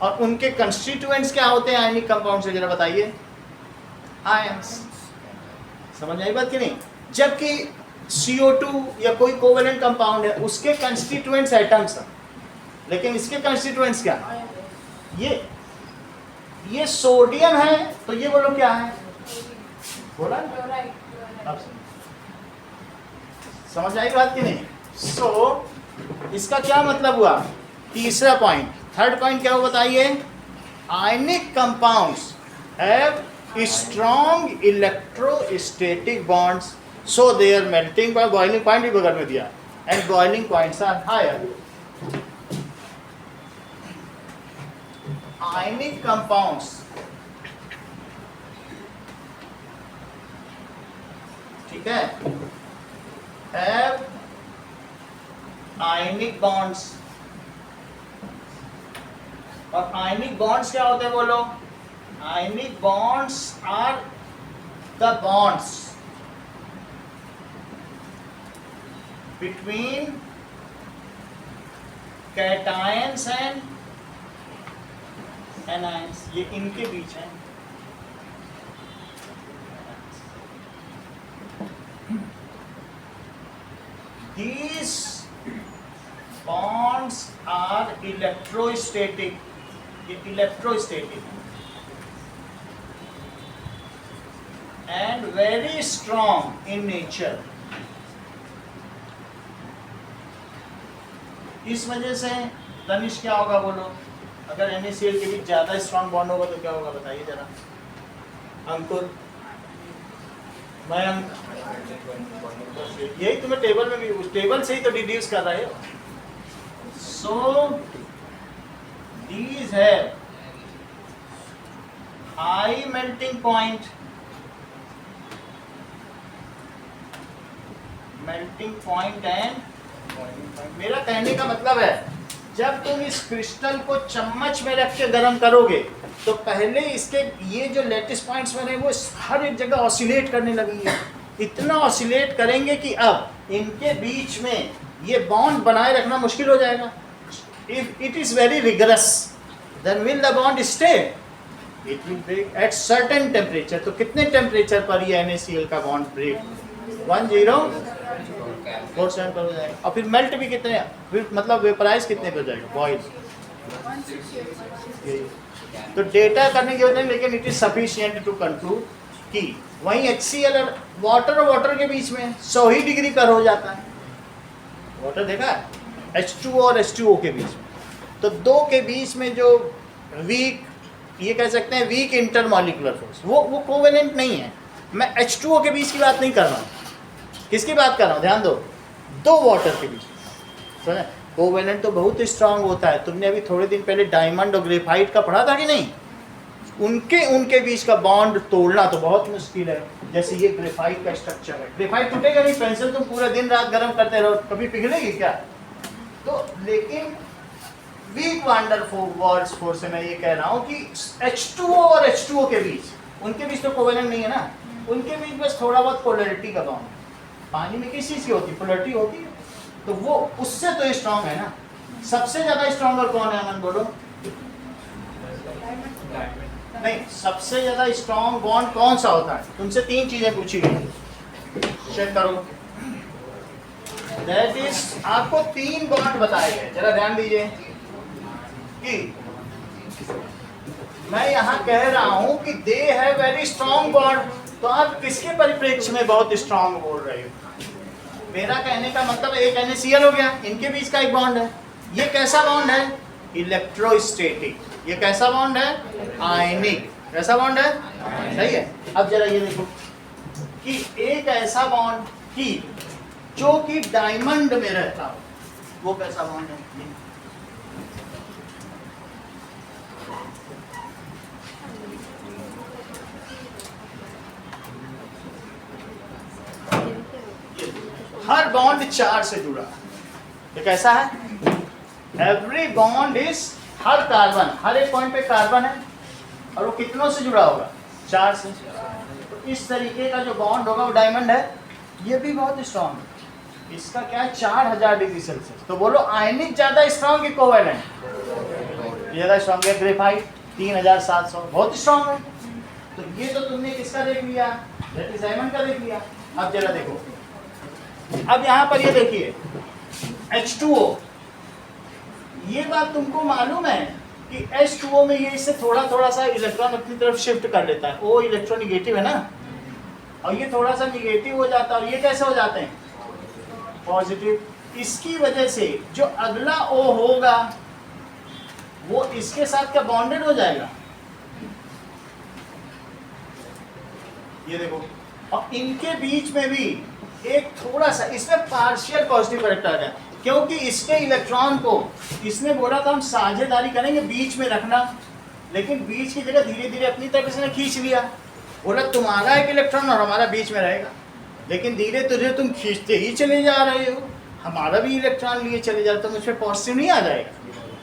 और उनके कंस्टिट्यूएंट्स क्या होते हैं आयनिक कंपाउंड से, जरा बताइए? आयंस। समझ आई बात कि नहीं? जबकि CO2 या कोई कोवेलेंट कंपाउंड है उसके कंस्टिट्यूएंट्स एटम्स हैं, लेकिन इसके कंस्टिट्यूएंट्स क्या? ये सोडियम है तो ये बोलो क्या है? बोला ना? क्लोराइड। अब समझ आई बात कि नहीं? सो इसका क्या मतलब हुआ? तीसरा पॉइंट, थर्ड पॉइंट क्या हुआ बताइए? Ionic compounds have strong electrostatic bonds, so their melting point, boiling point भी बगल में दिया, and boiling points are higher. Ionic compounds ठीक है, हैव आयनिक बॉन्ड्स, और आयनिक बॉन्ड्स क्या होते हैं बोलो? Ionic bonds are the bonds between cations and anions, ये इनके बीच है। These bonds are electrostatic, ये electrostatic and very strong in nature। इस वजह से तनिष क्या होगा बोलो? अगर NaCl के बीच ज्यादा स्ट्रॉन्ग बॉन्ड होगा तो क्या होगा बताइए जरा? अंकुर, मयंक, यही तुम्हें टेबल में भी, उस टेबल से ही तो डिड्यूस कर रहे हो। सो दीज है high melting point, melting point and, मेरा कहने का मतलब है जब तुम इस क्रिस्टल को चम्मच में रख के गर्म करोगे तो पहले इसके ये जो लेटिस पॉइंट्स बने वो हर एक जगह ऑसिलेट करने लगेंगे, इतना ऑसिलेट करेंगे कि अब इनके बीच में ये बॉन्ड बनाए रखना मुश्किल हो जाएगा। If it is very rigorous then will the bond stay, it will break at certain temperature. तो कितने टेम्परेचर पर ये NaCl का बॉन्ड ब्रेक? 1047 पर हो जाएगा। और फिर मेल्ट भी कितने, फिर मतलब वेपराइज कितने पे हो जाएगा? बॉइल। तो डेटा करने की जरूरत नहीं, लेकिन it is sufficient to conclude कि वहीं HCl और वाटर के बीच में 100 ही डिग्री पर हो जाता है। वाटर देखा है? H2O और H2O के बीच में, तो दो के बीच में जो वीक, ये कह सकते हैं वीक इंटरमॉलिक्यूलर फोर्स, वो कोवेलेंट नहीं है। मैं H2O के बीच की बात नहीं कर रहा हूँ, किसकी बात कर रहा हूँ? ध्यान दो, दो वाटर के बीच। समझे? कोवेलेंट तो बहुत स्ट्रांग होता है। तुमने अभी थोड़े दिन पहले डायमंड और ग्रेफाइट का पढ़ा था कि नहीं? उनके बीच का बॉन्ड तोड़ना तो बहुत मुश्किल है। जैसे ये ग्रेफाइट का स्ट्रक्चर है, ग्रेफाइट टूटेगा नहीं, पेंसिल तुम पूरा दिन रात गर्म करते रहो, कभी पिघलेगी क्या? तो लेकिन वीक वांडर फोर्स से मैं ये कह रहा हूँ कि H2O और H2O के बीच, उनके बीच तो कोवेलेंट नहीं है ना, उनके बीच बस थोड़ा बहुत पोलैरिटी का बॉन्ड। पानी में किस चीज़ की होती है? पोलैरिटी होती है, तो वो उससे तो स्ट्रांग है ना। सबसे ज्यादा स्ट्रॉन्गर कौन है अमन बोलो? नहीं, सबसे ज्यादा स्ट्रॉन्ग बॉन्ड कौन सा होता है? तुमसे 3 चीजें पूछी गई, चेक करो। दैट इज, आपको 3 बॉन्ड बताए गए, जरा ध्यान दीजिए कि मैं यहाँ कह रहा हूँ कि दे है वेरी स्ट्रॉन्ग बॉन्ड, तो आप किसके परिप्रेक्ष्य में बहुत स्ट्रॉन्ग बोल रहे हो? मेरा कहने का मतलब एक NaCl हो गया, इनके बीच का एक बॉन्ड है। ये कैसा बॉन्ड है? इलेक्ट्रोस्टैटिक। ये कैसा बॉन्ड है? आयनिक। कैसा बॉन्ड है? सही है। अब जरा ये देखो कि एक ऐसा बॉन्ड की जो कि डायमंड में रहता हो, वो कैसा बॉन्ड है? हर बॉन्ड 4 से जुड़ा है। ये कैसा है? एवरी बॉन्ड इज, हर कार्बन, हर एक पॉइंट पे कार्बन है और वो कितनों से जुड़ा होगा? 4 से। तो इस तरीके का जो बॉन्ड होगा वो डायमंड है। ये भी बहुत स्ट्रॉन्ग है। इसका क्या है? 4000 डिग्री सेल्सियस। तो बोलो आयनिक ज्यादा स्ट्रॉन्ग कि कोवेलेंट? ये ज़्यादा स्ट्रॉन्ग है। ग्रेफाइट 3700 बहुत स्ट्रॉन्ग है। तो ये तो तुमने किसका देख लिया, दैट इज डायमंड का देख लिया। अब जरा देखो, अब यहाँ पर ये देखिए H2O, ये बात तुमको मालूम है कि H2O में ये इससे थोड़ा थोड़ा सा इलेक्ट्रॉन अपनी तरफ शिफ्ट कर लेता है। O इलेक्ट्रॉन निगेटिव है ना, और ये थोड़ा सा निगेटिव हो जाता है, और ये कैसे हो जाते हैं पॉजिटिव। इसकी वजह से जो अगला O होगा वो इसके साथ क्या बॉन्डेड हो जाएगा, ये देखो। और इनके बीच में भी एक थोड़ा सा इसमें पार्शियल पॉजिटिव करेक्ट आ गया, क्योंकि इसके इलेक्ट्रॉन को इसने बोला था हम साझेदारी करेंगे बीच में रखना, लेकिन बीच की जगह धीरे धीरे अपनी तरफ इसने खींच लिया। बोला तुम्हारा एक इलेक्ट्रॉन और हमारा बीच में रहेगा, लेकिन धीरे धीरे तुम खींचते ही चले जा रहे हो, हमारा भी इलेक्ट्रॉन लिए चले जाते हो, मुझ पर पॉजिटिव नहीं आ जाएगा।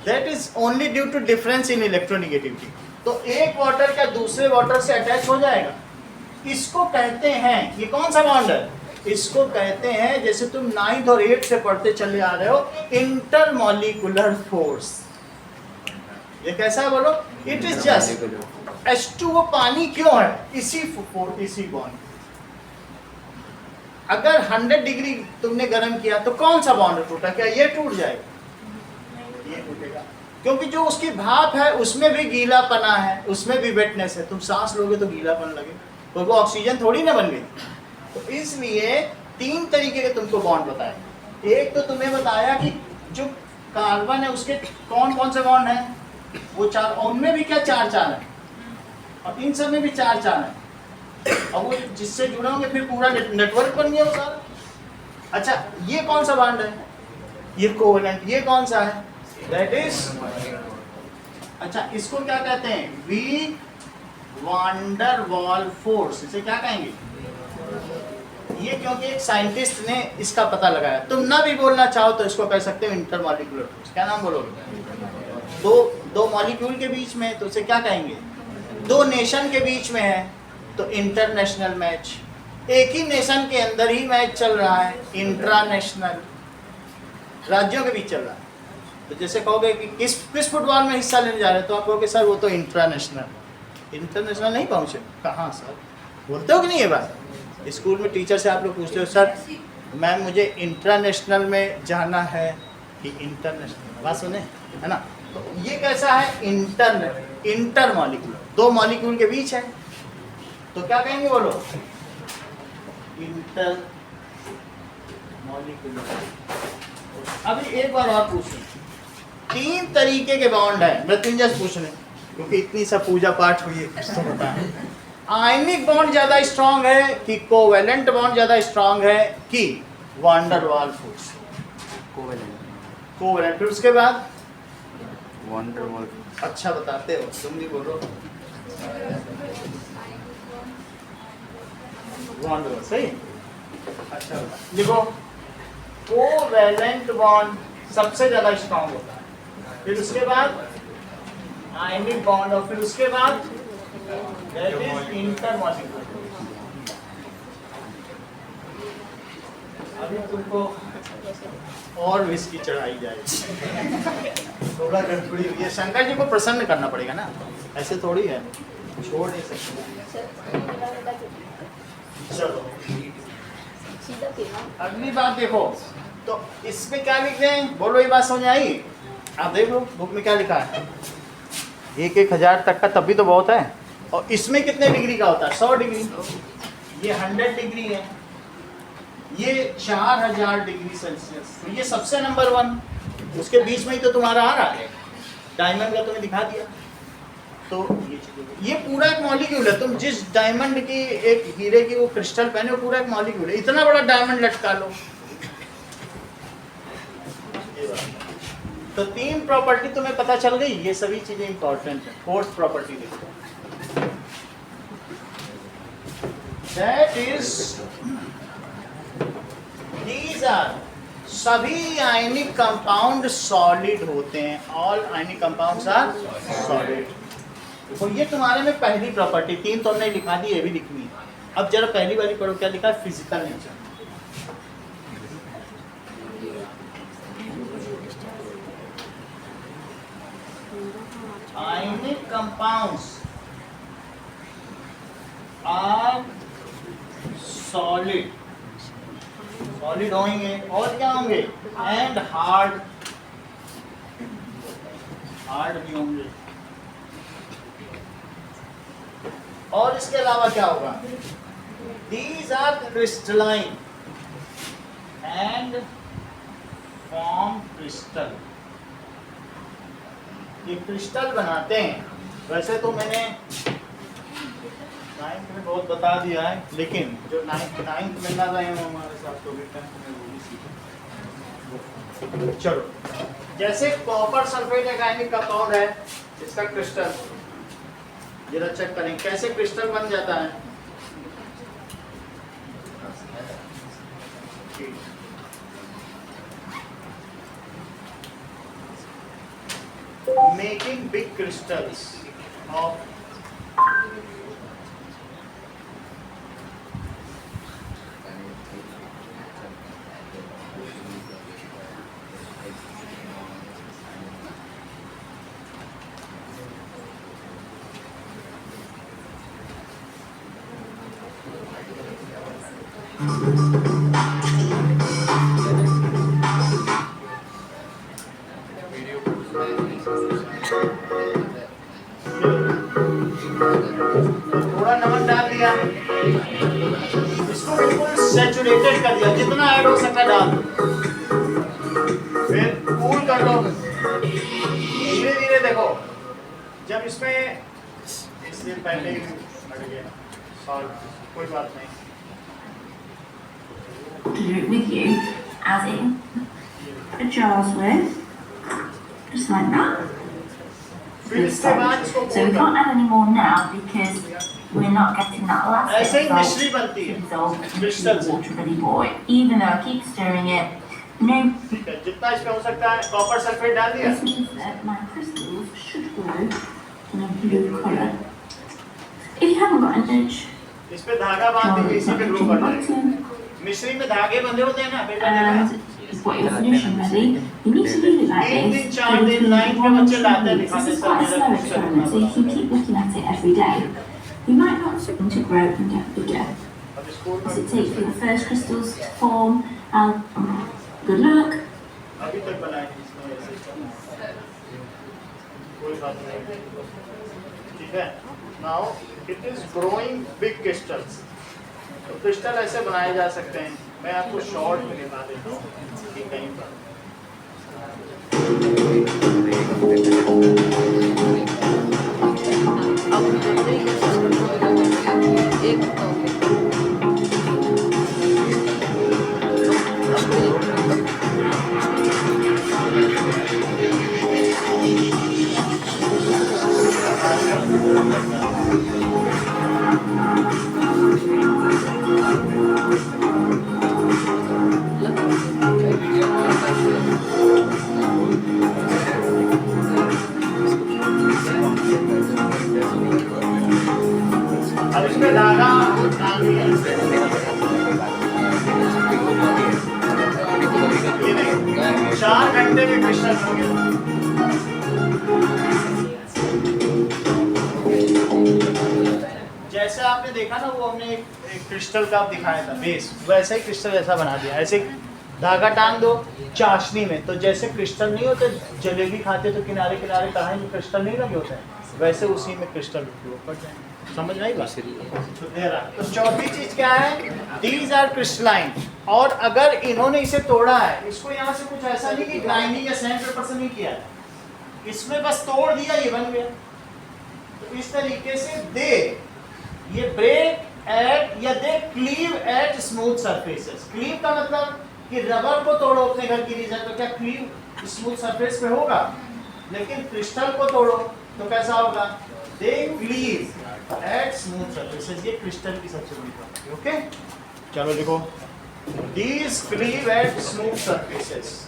That is only due to difference in electronegativity. तो एक वाटर का दूसरे वाटर से अटैच हो जाएगा, इसको कहते हैं, ये कौन सा बॉन्ड है, इसको कहते हैं, जैसे तुम 9th और 8th से पढ़ते चले आ रहे हो, इंटरमॉलिक्यूलर फोर्स। ये कैसा है बोलो, इट इज जस्ट H2O पानी क्यों है, इसी बॉन्ड। अगर 100 डिग्री तुमने गर्म किया तो कौन सा बॉन्ड टूटा, क्या ये टूट जाएगा, ये टूटेगा, क्योंकि जो उसकी भाप है उसमें भी गीलापना है, उसमें भी वेटनेस है। तुम सांस लोगे तो गीलापन लगे, तो वो ऑक्सीजन थोड़ी ना बन गई। तो इसलिए 3 तरीके के तुमको बॉन्ड बताए। एक तो तुम्हें बताया कि जो कार्बन है उसके कौन कौन से बॉन्ड हैं, वो 4, और उनमें भी क्या 4 है, और इन सब में भी 4 है, और वो जिससे जुड़े होंगे फिर पूरा नेटवर्क बन गया वो सारा। अच्छा ये कौन सा बॉन्ड है, ये कोवेलेंट। ये कौन सा है, दैट इज, अच्छा इसको क्या कहते हैं, वी वांडर वॉल फोर्स। इसे क्या कहेंगे, ये क्योंकि एक साइंटिस्ट ने इसका पता लगाया। तुम ना भी बोलना चाहो तो इसको कह सकते हो इंटरमॉलिक्यूलर फोर्स। क्या नाम बोलोगे, दो मॉलिक्यूल के बीच में, तो उसे क्या कहेंगे, 2 नेशन के बीच में है तो इंटरनेशनल मैच। एक ही नेशन के अंदर ही मैच चल रहा है, इंट्रानेशनल, राज्यों के बीच चल रहा है। तो जैसे कहोगे कि किस फुटबॉल में हिस्सा लेने जा रहे हो, तो आप कहोगे सर वो तो इंटरनेशनल नहीं पहुँचे। कहाँ सर, बोलते हो कि नहीं ये बात, स्कूल में टीचर से आप लोग पूछते हो सर मैम मुझे इंटरनेशनल में जाना है कि इंटरनेशनल, बात सुने है ना। तो ये कैसा है, इंटर मॉलिक्यूल, 2 मॉलिक्यूल के बीच है, तो क्या कहेंगे बोलो, इंटर मॉलिक्यूलर। अभी एक बार और पूछूं, 3 तरीके के बॉन्ड है, मृत्युंजय पूछ रहे, क्योंकि इतनी सब पूजा पाठ हुई है, तो पता है। आयनिक बॉन्ड ज्यादा स्ट्रांग है कि कोवेलेंट बॉन्ड ज्यादा स्ट्रांग है कि वांडर वाल फोर्स, कोवेलेंट। फिर उसके बाद वंडर वॉल। अच्छा बताते हो, तुम भी बोलो वांडर, सही। अच्छा देखो, कोवेलेंट बॉन्ड सबसे ज्यादा स्ट्रांग होता है, फिर उसके बाद आयनिक बॉन्ड, और फिर उसके बाद दैट इज इंटरमॉलिक्यूलर। अभी तुमको और विस्की चढ़ाई जाएगी, थोड़ा गड़बड़ी हुई है। शंकर जी को प्रसन्न करना पड़ेगा ना, ऐसे थोड़ी है, छोड़ नहीं सकते। चलो अगली बात देखो, तो इसमें क्या लिख रहे हैं बोलो, ये बात समझ आई। आप देख लो बुक में क्या लिखा है, 1,000 तक का तब भी तो बहुत है। और इसमें कितने डिग्री का होता है, 100 डिग्री। ये 100 डिग्री है, ये 4000 डिग्री सेल्सियस। तो ये सबसे नंबर 1, उसके बीच में ही तो तुम्हारा आ रहा है, डायमंड का तुम्हें दिखा दिया। तो ये पूरा एक मॉलिक्यूल है, तुम जिस डायमंड की, एक हीरे की वो क्रिस्टल पहने, वो पूरा एक मॉलिक्यूल है। इतना बड़ा डायमंड लटका लो। तो 3 प्रॉपर्टी तुम्हें पता चल गई, ये सभी चीजें इंपॉर्टेंट है। 4th प्रॉपर्टी देखो, दैट इज दीज आर, सभी आयनिक कंपाउंड सॉलिड होते हैं, all ionic compounds are solid. तो ये तुम्हारे में पहली प्रॉपर्टी, 3 तो हमने लिखा दी, ये भी लिखनी है। अब जरा पहली वाली पढ़ो, क्या लिखा है, physical nature. Ionic compounds are solid, solid होंगे और क्या होंगे, एंड हार्ड, हार्ड भी होंगे। और इसके अलावा क्या होगा, these are crystalline and form crystal, ये क्रिस्टल बनाते हैं। वैसे तो मैंने 9th में बहुत बता दिया है, लेकिन जो 9th में ना रहे हो हमारे साथ तो भी 10th में वो भी सीखें। चलो, जैसे कॉपर सल्फेट एक आयनिक कंपाउंड है, इसका क्रिस्टल जरा चेक करें कैसे क्रिस्टल बन जाता है। Making big crystals of थोड़ा नमक डाल दिया, इसको बिल्कुल सैचुरेटेड कर दिया, जितना ऐड हो सका डाल दो, फिर कूल कर लो। धीरे धीरे देखो, जब इसमें इससे पहले ही हट गया सॉल्ट, कोई बात नहीं। To do it with you, as in a jar's worth, just like that. फिर इसके बाद इसको So we can't add any more now because we're not getting that last ऐसे ही bit of मिश्री बनती है dissolve into क्रिस्टल the से। water anymore. Even though I keep stirring it, no, ठीक है, जितना इसमें हो सकता है कॉपर सल्फेट डाल दिया। this means that my crystals should glow in a blue colour. If you haven't got an edge, इस पे धागा बांध jar देंगे, is इसी पे not ग्लो the कर जाएगा। bottom. मिश्री में धागे बंधे होते हैं ना, बेटा देखा? And you've got your solution ready. You need to leave it like तीन this. दिन चार दिन 9th के बच्चे लाते हैं दिखाते This is हैं quite a सर, slow मेरा experiment, so you can keep looking at it every day. You might not want to grow and get bigger. अब स्कूल As it में takes for the first crystals to form. Good luck. अभी तक बनाए नहीं इसमें ऐसे। कोई बात नहीं, ठीक है। Now it is growing big crystals, तो क्रिस्टल ऐसे बनाए जा सकते हैं। मैं आपको शॉर्ट में दिखा देता हूँ कि कहीं पर अब इसमें धागा डाल दिया। ये देखो, 4 घंटे में क्रिस्टल हो गया। जैसे आपने देखा ना, वो हमने एक क्रिस्टल का दिखाया था बेस, वैसे ही क्रिस्टल ऐसा बना दिया। ऐसे धागा टांग दो चाशनी में, तो जैसे क्रिस्टल नहीं होते जलेबी खाते तो किनारे किनारे कहाँ में क्रिस्टल नहीं लगे होते हैं, वैसे उसी में क्रिस्टल पड़ जाएंगे। समझ नहीं बात? तो चौथी चीज क्या है, दीज आर क्रिस्टलाइन। और अगर इन्होंने इसे तोड़ा है, इसको यहाँ से कुछ ऐसा नहीं कि ग्राइंडिंग या सैंड पेपर से नहीं किया है, इसमें बस तोड़ दिया, ये बन गया। तो इस तरीके से दे ये ब्रेक एट या they cleave at smooth surfaces. Cleave का मतलब कि रबर को तोड़ो अपने घर की रीजन, तो क्या क्लीव स्मूथ सरफेस पे होगा? लेकिन क्रिस्टल को तोड़ो तो कैसा होगा? They cleave at smooth surfaces. ये क्रिस्टल की सबसे बड़ी प्रॉपर्टी। ओके, चलो देखो, these cleave at smooth surfaces.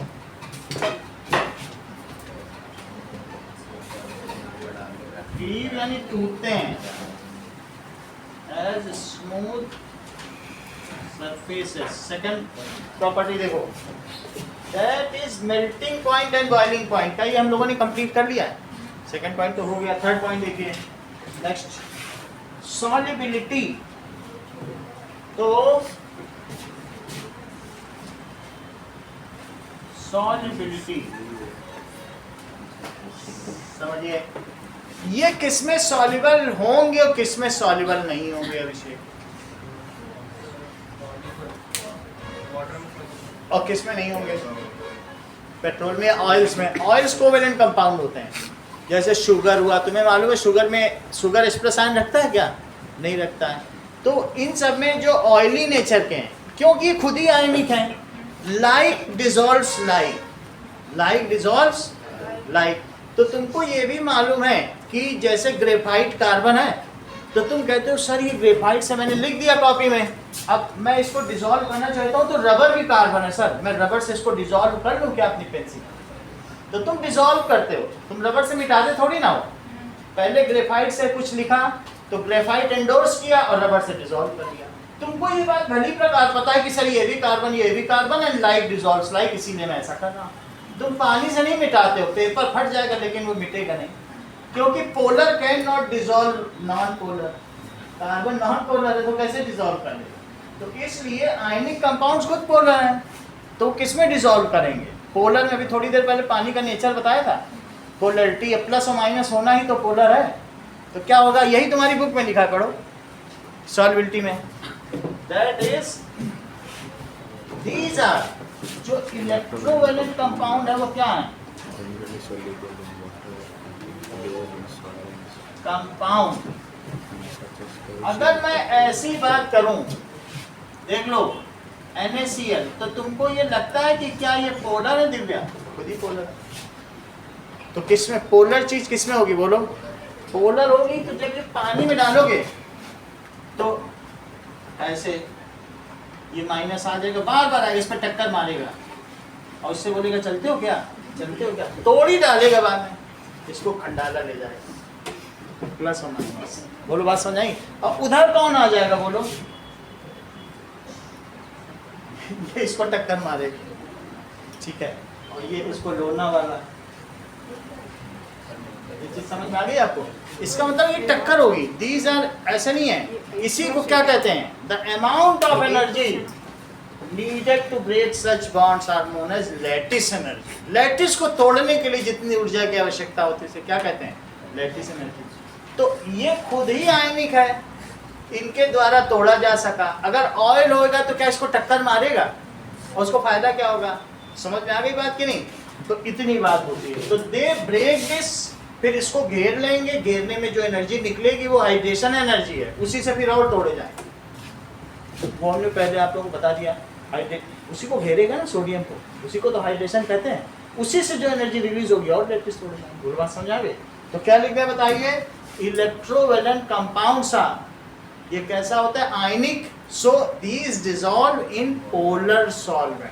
Cleave यानी टूटते हैं, as smooth surfaces. Second property देखो, that is melting point and boiling point का, ये हम लोगों ने कंप्लीट कर लिया है। सेकंड पॉइंट तो हो गया, थर्ड पॉइंट देखिए नेक्स्ट, सॉल्युबिलिटी। तो सॉल्युबिलिटी समझिए, ये किसमें सॉल्युबल होंगे और किसमें सॉल्युबल नहीं होंगे अभिषेक, और किसमें नहीं होंगे? पेट्रोल में, ऑयल्स में। ऑयल्स कोवेलेंट कंपाउंड होते हैं, जैसे शुगर हुआ, तुम्हें मालूम है शुगर में शुगर एक्सप्रेस आयन रखता है क्या? नहीं रखता है। तो इन सब में जो ऑयली नेचर के हैं, क्योंकि ये खुद ही आयनिक हैं, like dissolves like, like dissolves like. तो तुमको ये भी मालूम है कि जैसे ग्रेफाइट कार्बन है, तो तुम कहते हो सर ये ग्रेफाइट से मैंने लिख दिया कॉपी में, अब मैं इसको डिसॉल्व करना चाहता हूँ, तो रबर भी कार्बन है सर, मैं रबर से इसको डिसॉल्व कर लूँ क्या अपनी पेंसिल? तो तुम डिसॉल्व करते हो, तुम रबर से मिटाते थोड़ी ना हो। पहले ग्रेफाइट से कुछ लिखा तो ग्रेफाइट एंडोर्स किया और रबर से डिसॉल्व कर दिया। तुमको ये बात भली प्रकार पता है कि सर ये भी कार्बन, ये भी carbon, and like dissolves like, इसीलिए मैं ऐसा कर रहा हूँ। तुम पानी से नहीं मिटाते हो, पेपर फट जाएगा लेकिन वो मिटेगा नहीं, क्योंकि polar can not dissolve non polar, carbon non polar है तो कैसे डिसॉल्व कर लेगा? तो इसलिए आयनिक कंपाउंड्स खुद पोलर हैं, तो किसमें डिसॉल्व करेंगे? पोलर में। अभी थोड़ी देर पहले पानी का नेचर बताया था, पोलरिटी प्लस और माइनस होना ही तो पोलर है। तो क्या होगा, यही तुम्हारी बुक में लिखा, पढ़ो सॉल्युबिलिटी में, दैट इज दीज आर, जो इलेक्ट्रोवैलेंट कंपाउंड है वो क्या है? कंपाउंड। अगर मैं ऐसी बात करूं, देख लो NaCl, तो तुमको ये लगता है कि क्या ये पोलर है दिव्या? खुद ही पोलर है। तो किसमें पोलर चीज किसमें होगी बोलो? पोलर होगी। तो जब ये पानी में डालोगे तो ऐसे ये माइनस आ जाएगा, बार बार आएगा, इस पर टक्कर मारेगा और उससे बोलेगा चलते हो क्या, चलते हो क्या, तोड़ी डालेगा बाद में, इसको खंडाला ले जाएगा, प्लस और माइनस। बोलो बात समझ आई? और उधर कौन आ जाएगा बोलो? ये इसको टक्कर मारेगा, ठीक है, और ये इसको लोना वाला। ये चीज समझ में आ गई आपको? इसका मतलब ये टक्कर होगी। दीज आर, ऐसे नहीं है, इसी को क्या कहते हैं? The amount of energy needed to break such bonds are known as lattice energy. Lattice को तोड़ने के लिए जितनी ऊर्जा की आवश्यकता होती है उसे क्या कहते हैं? Lattice energy. तो ये खुद ही आयनिक है, इनके द्वारा तोड़ा जा सका। अगर ऑयल होगा तो क्या इसको टक्कर मारेगा और उसको फायदा क्या होगा? समझ में आ गई बात कि नहीं? तो इतनी बात होती है। तो दे ब्रेक दिस, फिर इसको घेर लेंगे, घेरने में जो एनर्जी निकलेगी वो हाइड्रेशन एनर्जी है, उसी से फिर और तोड़े जाएंगे। वो हमने पहले आप लोगों को बता दिया, उसी को घेरेगा ना सोडियम को, उसी को तो हाइड्रेशन कहते हैं, उसी से जो एनर्जी रिलीज होगी और लैटिस तोड़े जाएंगे। पूरी बात समझ आ गई? तो क्या लिख दिया बताइए? इलेक्ट्रोवैलेंट कंपाउंड्स आर, ये कैसा होता है? Ionic. So these dissolve in polar solvent.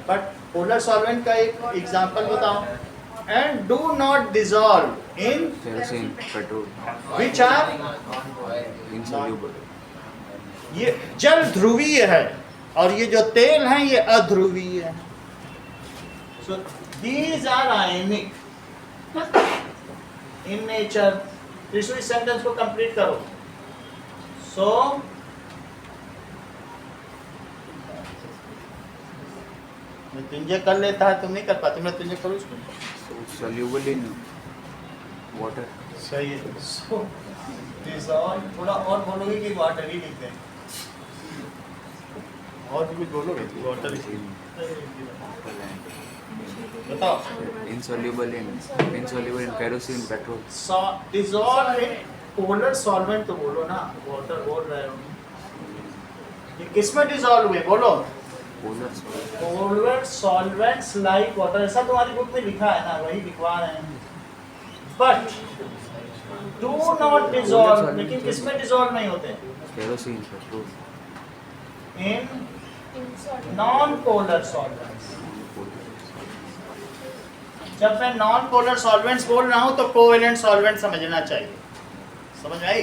But polar solvent का एक एग्जांपल बताओ। And do not dissolve in kerosene, petrol, which are, insoluble. ये जल ध्रुवीय है और ये जो तेल है ये अध्रुवीय है। So these are ionic in nature. इस सेंटेंस को कंप्लीट करो। सो मृत्युंजय कर लेता है, तुम नहीं कर पाते, मृत्युंजय करो इसको। So soluble in water. सही है। सो डिसॉल्व, थोड़ा और बोलोगे कि वाटर ही लिख दें? और भी कुछ बोलोगे? वाटर ही बताओ। Insoluble in kerosene, petrol. Dissolve in polar solvent तो बोलो ना, वाटर बोल रहे हो। ये किसमें डिसॉल्व हुए बोलो? Polar solid. Polar solvents like water, ऐसा तुम्हारी बुक में लिखा है ना, वही लिखवा रहे हैं। बट डू नॉट डिसॉल्व, लेकिन किसमें डिसॉल्व नहीं होते? Kerosene, petrol. In non polar solvents. जब मैं नॉन पोलर सॉल्वेंट्स बोल रहा हूं तो कोवेलेंट सॉल्वेंट समझना चाहिए। समझ में आई?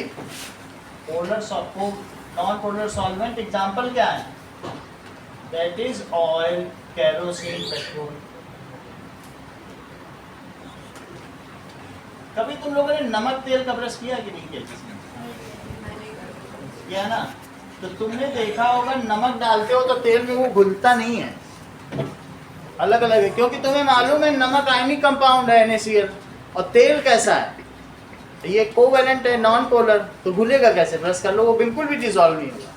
Polar non polar solvent example क्या है? That is oil, kerosene, petrol. कभी तुम लोगों ने नमक तेल का ब्रश किया कि नहीं किया? किया ना? तो तुमने देखा होगा नमक डालते हो तो तेल में वो घुलता नहीं है, अलग अलग है, क्योंकि तुम्हें मालूम है नमक आयनिक कंपाउंड है NaCl, और तेल कैसा है, ये कोवेलेंट है, नॉन पोलर, तो घुलेगा कैसे? ब्रश कर लो, वो बिल्कुल भी डिसॉल्व नहीं होगा।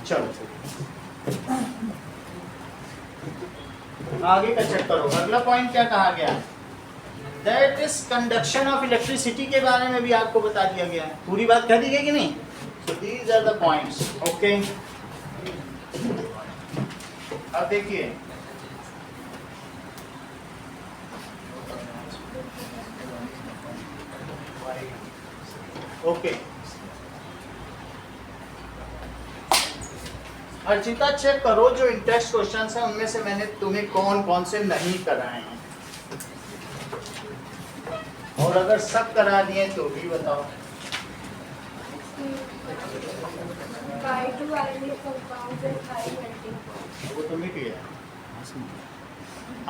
चलो आगे का चेक करो। अगला पॉइंट क्या कहा गया? That is conduction of electricity के बारे में भी आपको बता दिया गया है। पूरी बात कह दी गई कि नहीं? So these are the points. Okay. अब देखिए, ओके, अर्चिता चेक करो जो इंटरेस्ट क्वेश्चंस हैं उनमें से मैंने तुम्हें कौन कौन से नहीं कराए हैं, और अगर सब करा दिए तो भी बताओ। वो तुम्हें किया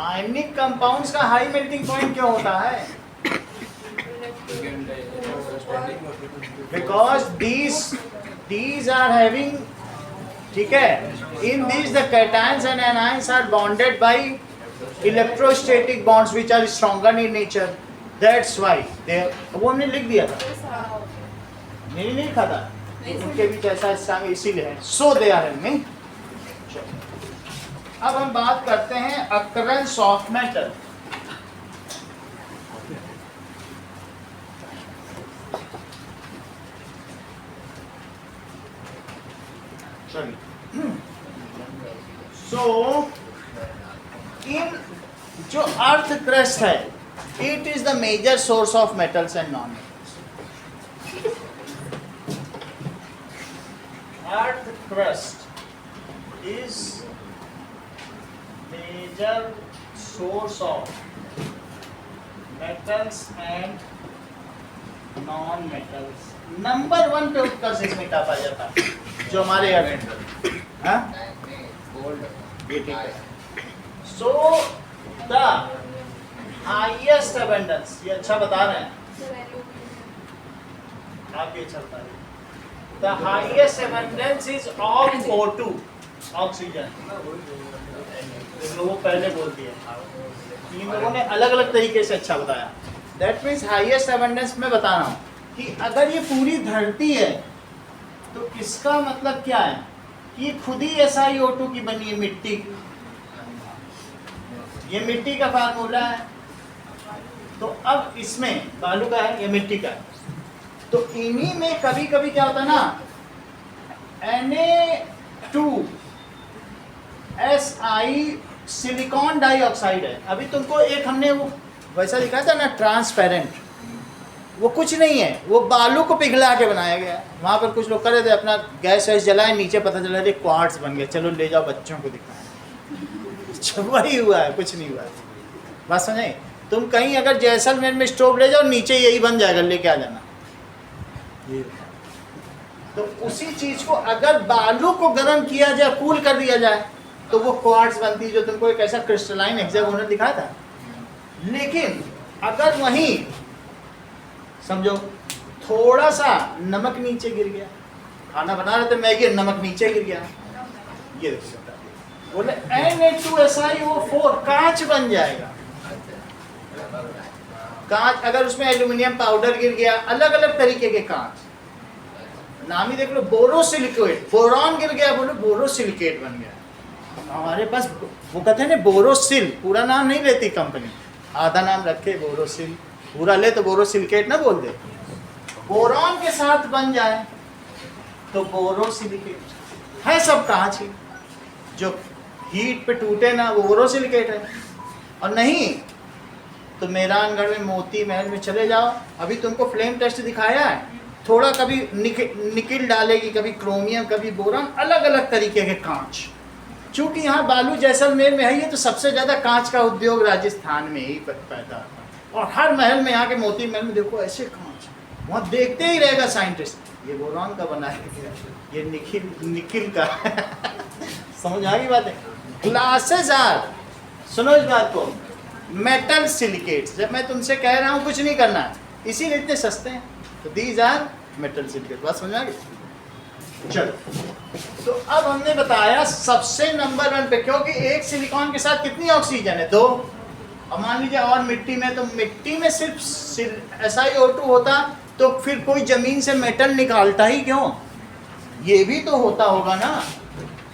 आयनिक कंपाउंड्स का हाई मेल्टिंग पॉइंट क्यों होता है? बिकॉज these are having, ठीक है, in these the cations and anions are bonded by electrostatic bonds which are stronger in nature, that's why they, वो हमने लिख दिया था, नहीं लिखा था, उनके बीच ऐसा स्ट्रांग इसीलिए है, so they are having। अब हम बात करते हैं occurrence of metal। So, in जो अर्थ क्रस्ट है, it is the major source of metals and non-metals। Earth crust is major source of metals and non-metals। Number 1 पे उत्कर्ष इसमें टापा जाता है, जो हमारे अर्थ, हाँ, ये ठीक है। So the highest abundance, ये अच्छा बता रहे हैं आप, ये चलता है। The highest abundance is of O2, oxygen. वो पहले बोल दिया, इन लोगों ने अलग अलग तरीके से अच्छा बताया। That means highest abundance में बता रहा हूँ कि अगर ये पूरी धरती है तो इसका मतलब क्या है? ये खुद ही SiO2 की बनी है, मिट्टी। ये मिट्टी का फार्मूला है। तो अब इसमें बालू का है, ये मिट्टी का है, तो इन्हीं में कभी कभी क्या होता है ना, Na2Si सिलिकॉन डाइऑक्साइड है। अभी तुमको एक हमने वो वैसा दिखाया था ना, ट्रांसपेरेंट, वो कुछ नहीं है, वो बालू को पिघला के बनाया गया है। वहाँ पर कुछ लोग कर रहे थे, अपना गैस वैस जलाए, नीचे पता चला रे क्वार्ट्स बन गया, चलो ले जाओ बच्चों को दिखाएं। वही हुआ है, कुछ नहीं हुआ है। बात समझे? तुम कहीं अगर जैसलमेर में स्टोव ले जाओ, नीचे यही बन जाएगा, लेके आ जाना। तो उसी चीज को अगर बालू को गर्म किया जाए, कूल कर दिया जाए, तो वो क्वार्ट्स बनती है, जो तुमको एक ऐसा क्रिस्टलाइन हेक्सागोनल दिखाया था। लेकिन अगर वहीं समझो थोड़ा सा नमक नीचे गिर गया, खाना बना रहे थे मैगी, नमक नीचे गिर गया, ये बोले Na2SiO4 कांच बन जाएगा। कांच, अगर उसमें एल्यूमिनियम पाउडर गिर गया, अलग अलग तरीके के कांच, नाम ही देख लो, बोरोसिलिकेट, बोरॉन गिर गया, बोलो बोरोसिलिकेट बन गया। हमारे पास वो कहते हैं ना बोरोसिल, पूरा नाम नहीं लेती कंपनी, आधा नाम रखे बोरोसिल, पूरा ले तो बोरोसिलिकेट ना बोल दे। बोरॉन के साथ बन जाए तो बोरोसिलिकेट है, सब कांच ही, जो हीट पे टूटे ना, वो बोरोसिलिकेट है। और नहीं तो मेहरानगढ़ में मोती महल में चले जाओ, अभी तुमको फ्लेम टेस्ट दिखाया है, थोड़ा कभी निकिल डालेगी, कभी क्रोमियम, कभी बोरॉन, अलग अलग तरीके के कांच। चूंकि यहाँ बालू जैसलमेर में है, ये तो सबसे ज़्यादा कांच का उद्योग राजस्थान में ही पैदा होता है। और हर महल में, यहाँ के मोती महल में देखो ऐसे कांच, वहाँ देखते ही रहेगा साइंटिस्ट, ये बोरॉन का बना है, ये निकिल का। समझ आ गई बात है? ग्लासेस आर, सुनो इस बात को, मेटल सिलिकेट्स। जब मैं तुमसे कह रहा हूँ कुछ नहीं करना है, इसीलिए इतने सस्ते हैं, तो दीज आर मेटल सिलिकेट। बात समझ आ गई? चलो, तो अब हमने बताया सबसे नंबर 1 पे, क्योंकि एक सिलिकॉन के साथ कितनी ऑक्सीजन है? 2। अब मान लीजिए और मिट्टी में, तो मिट्टी में सिर्फ SiO2 होता तो फिर कोई जमीन से मेटल निकालता ही क्यों? ये भी तो होता होगा ना,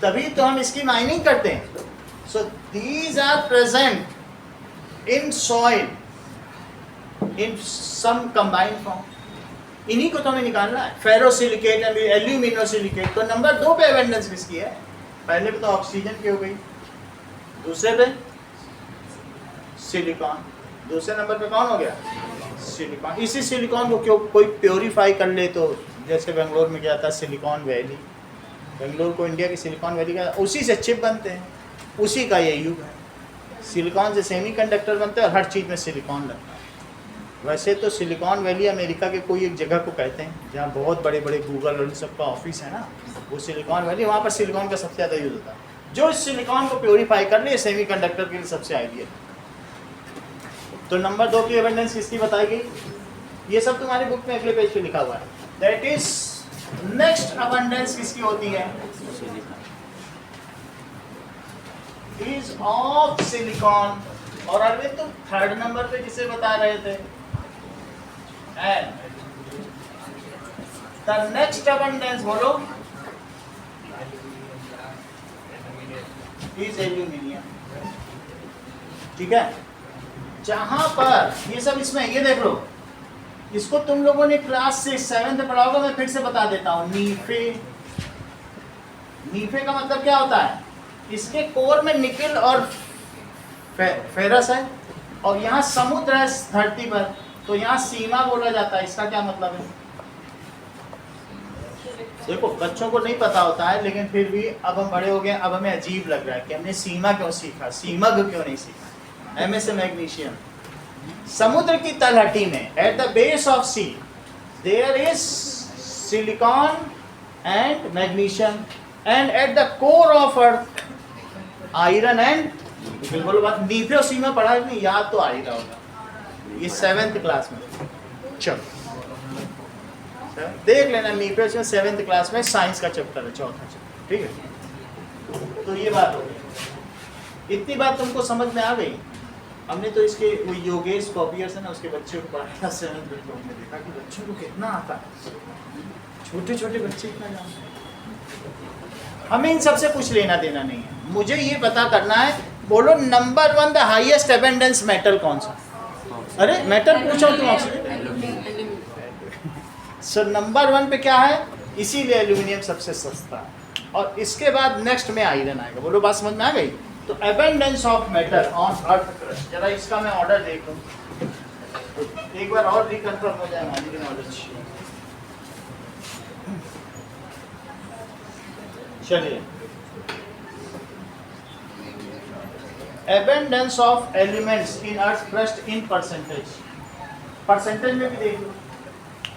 तभी तो हम इसकी माइनिंग करते हैं। So these are present in soil in some combined form. इन्हीं को तो हमें निकालना है, फेरोसिलिकेट, एल्यूमिनोसिलिकेट। तो नंबर 2 पे एबंडेंस किसकी है? पहले पे तो ऑक्सीजन की हो गई, दूसरे पे सिलिकॉन, दूसरे नंबर पे कौन हो गया? सिलिकॉन। इसी सिलिकॉन को क्यों कोई प्योरीफाई कर ले, तो जैसे बेंगलोर में क्या था, सिलिकॉन वैली, बेंगलोर को इंडिया की सिलिकॉन वैली का, उसी से चिप बनते हैं, उसी का ये युग है। सिलिकॉन से सेमीकंडक्टर बनते हैं और हर चीज़ में सिलिकॉन लगता है। वैसे तो सिलिकॉन वैली अमेरिका के कोई एक जगह को कहते हैं जहाँ बहुत बड़े बड़े गूगल और इन सब का ऑफिस है ना, वो सिलिकॉन वैली, वहाँ पर सिलिकॉन का सबसे ज़्यादा यूज़ होता है। जो इस सिलिकॉन को प्योरीफाई कर ले, सेमीकंडक्टर के लिए सबसे आइडियल। तो नंबर 2 की एबंडेंस किसकी बताई गई? ये सब तुम्हारी बुक में अगले पेज पे लिखा हुआ है। दैट इज नेक्स्ट अबंडेंस किसकी होती है? Is of silicon. और अभी तुम 3rd नंबर पे जिसे बता रहे थे, एंड द नेक्स्ट अबंडेंस बोलो, इज एल्यूमिनियम। ठीक है, जहां पर ये सब इसमें, ये देख लो, इसको तुम लोगों ने क्लास 7 में पढ़ा होगा, मैं फिर से बता देता हूँ। नीफे, नीफे का मतलब क्या होता है? इसके कोर में निकल और फेरस है, और यहाँ समुद्र है धरती पर, तो यहाँ सीमा बोला जाता है। इसका क्या मतलब है? देखो, बच्चों को नहीं पता होता है, लेकिन फिर भी अब हम बड़े हो गए, अब हमें अजीब लग रहा है कि हमने सीमा क्यों सीखा, सीमग क्यों नहीं सीखा। MS मैग्नीशियम, समुद्र की तलहटी में, at the base of sea there is silicon and magnesium, and at the core of earth iron and, बिल्कुल बात। नीफे और सीमा पढ़ा नहीं, याद तो आ ही रहा होगा, ये 7th क्लास में। चलो देख लेना, नीफे और 7th क्लास में साइंस का चैप्टर है, 4था चैप्टर। ठीक है, तो ये बात हो गई। इतनी बात तुमको समझ में आ गई। हमने तो इसके वो योगेश कॉपियर्स है ना, उसके बच्चे को पढ़ाया था 7th में, तो हमने देखा कि बच्चों को कितना आता है, छोटे छोटे बच्चे इतना जानते हैं। हमें इन सबसे कुछ लेना देना नहीं है, मुझे ये पता करना है। बोलो number 1 the highest abundance metal कौन सा? अरे मेटल पूछो तुम, ऑक्सीजन। सो नंबर 1 पे क्या है? इसीलिए एल्यूमिनियम सबसे सस्ता है, और इसके बाद नेक्स्ट में आयरन आएगा। बोलो बात समझ में आ गई? तो abundance of metal on earth crust, जरा इसका मैं ऑर्डर देख लूँ, तो एक बार और रिकन्फर्म हो जाए हमारी नॉलेज। चलिए, abundance of elements in earth crust in percentage, percentage में भी देख लो,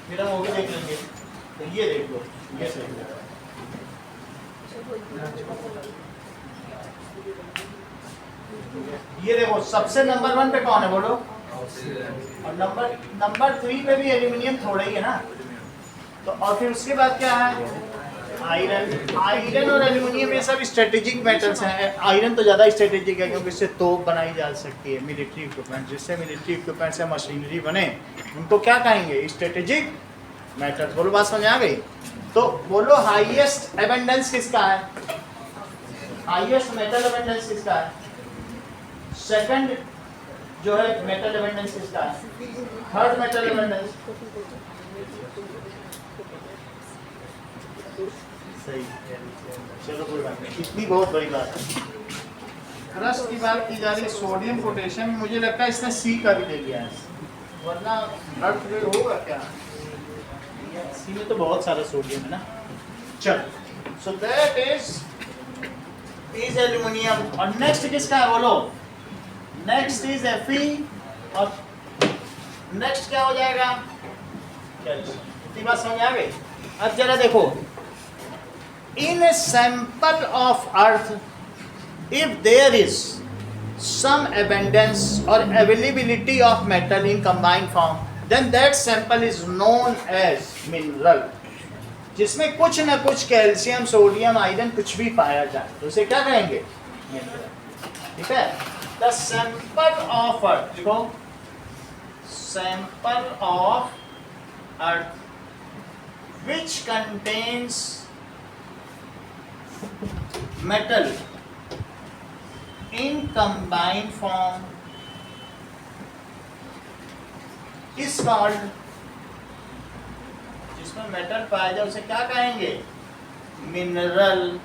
फिर हम वो भी देख लेंगे। तो ये देख लो, ये देख लो, ये देखो सबसे नंबर 1 पे कौन है बोलो? और नंबर 3 पे भी एल्यूमिनियम थोड़ा ही है ना। तो और फिर उसके बाद क्या है? आयरन और एल्यूमिनियम, ये सब स्ट्रेटेजिक मेटल्स हैं। आयरन तो ज़्यादा स्ट्रेटेजिक है क्योंकि इससे तोप बनाई जा सकती है, मिलिट्री इक्विपमेंट, जिससे मिलिट्री इक्विपमेंट से मशीनरी बने, उनको क्या कहेंगे? Strategic metals. बोलो बात समझ आ गई? तो बोलो हाईएस्ट एबंडेंस किसका है? हाईएस्ट मेटल एबंडेंस किसका है? सेकंड जो है मेटल एबंडेंस किसका है? थर्ड मेटल एबंडेंस सही। चलो कोई बात नहीं, इतनी बहुत बड़ी बात है। क्रस्ट की बात की जा रही है, सोडियम पोटेशियम, मुझे लगता है इसने सी का भी ले लिया है, वरना अर्थ में होगा क्या? सी में तो बहुत सारा सोडियम है ना। चलो, सो दैट इज एल्यूमिनियम। और नेक्स्ट किसका है बोलो? नेक्स्ट इज Fe, और नेक्स्ट क्या हो जाएगा? इतनी बात समझ आ गई? अब जरा देखो, in a sample of earth if there is some abundance or availability of metal in combined form, then that sample is known as mineral. जिसमें कुछ न कुछ कैल्शियम, सोडियम, आयरन कुछ भी पाया जाए तो उसे क्या कहेंगे? मिनरल. ठीक है. द सैंपल ऑफ अर्थ, देखो sample of earth which contains metal in combined form is called, जिसमें मेटल पाया जाए उसे क्या कहेंगे? मिनरल.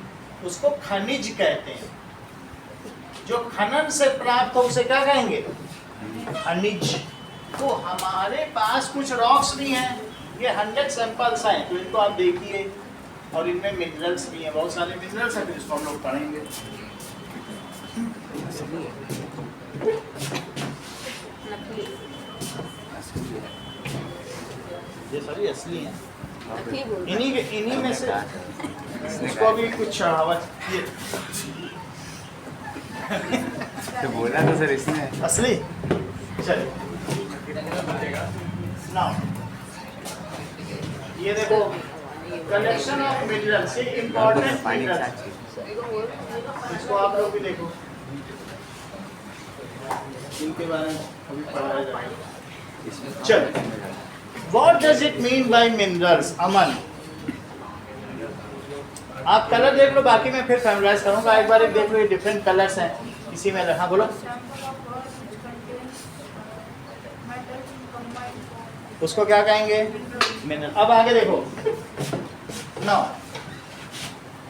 उसको खनिज कहते हैं. जो खनन से प्राप्त हो उसे क्या कहेंगे? खनिज. तो हमारे पास कुछ रॉक्स भी हैं, ये 100 सैंपल्स हैं, तो इनको आप देखिए, और इनमें मिनरल्स भी हैं, बहुत सारे मिनरल्स हैं, जिसको हम लोग पढ़ेंगे. ये सारी असली हैं. इन्हीं में से इसको अभी कुछ चढ़ावा ये तो बोला तो सर इसने असली. चलिए नाउ ये देखो कलेक्शन ऑफ मिनरल्स, ये इम्पोर्टेंट मिनरल्स. इसको आप लोग भी देखो, इनके बारे में अभी पढ़ाया जाएगा. चलो, what does it mean by minerals? Aman, आप कलर देख लो, बाकी मैं फिर फैमिलाइज करूंगा. एक बार देख लो, ये डिफरेंट कलर्स हैं इसी में. हाँ बोलो. उसको क्या कहेंगे? मिनरल. अब आगे देखो ना,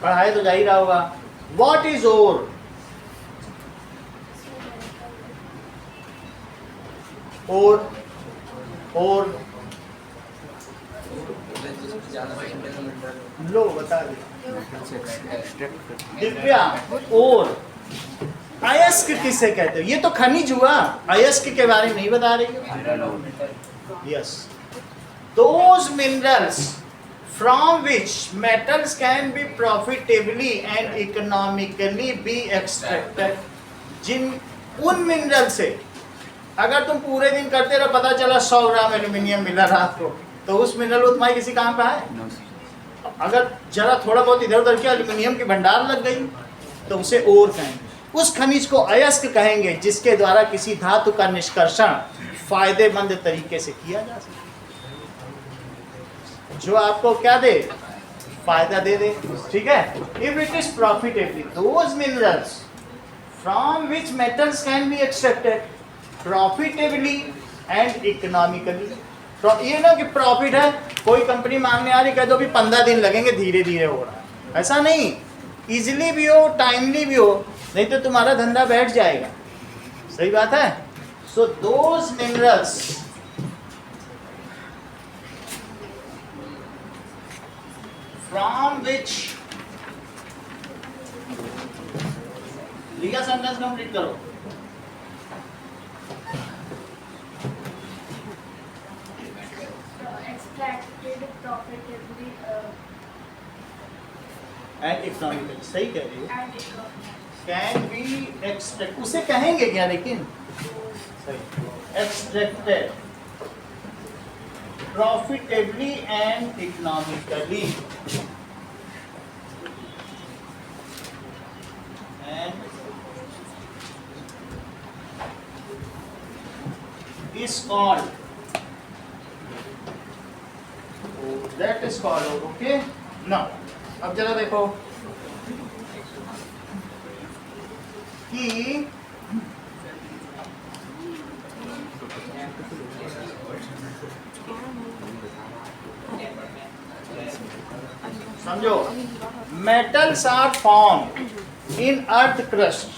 पढ़ाई तो जा ही रहा होगा. What is ore? और लो बता दे दिव्या. और अयस्क किसे कहते हो? ये तो खनिज हुआ, अयस्क के बारे में नहीं बता रही हो. Yes, those minerals from which metals can be profitably and economically be extracted. जिन उन मिनरल से अगर तुम पूरे दिन करते रहो, पता चला 100 ग्राम एल्यूमिनियम मिला रात को, तो उस मिनरल को तुम्हारे किसी काम का है? अगर जरा थोड़ा बहुत इधर उधर के एल्यूमिनियम की भंडार लग गई तो उसे ओर कहेंगे. उस खनिज को अयस्क कहेंगे जिसके द्वारा किसी धातु का निष्कर्षण फायदेमंद तरीके से किया जा सके, जो आपको क्या दे? फायदा दे दे. ठीक है. If it is profitably, those minerals from which metals can be extracted profitably and economically. ये ना कि प्रॉफिट है, कोई कंपनी मांगने आ रही, कह दो भी 15 दिन लगेंगे, धीरे धीरे हो रहा है. ऐसा नहीं, इजिली भी हो, टाइमली भी हो, नहीं तो तुम्हारा धंधा बैठ जाएगा. सही बात है. So those minerals from which, लिखा सेंटेंस कंप्लीट करो. Extracted profitably and economically. सही कह रही हो. and economically. Can be extract, उसे कहेंगे क्या? लेकिन सही, extracted profitably and economically. And is called, that is called, okay. Now अब जरा देखो कि समझो, metals are formed in earth crust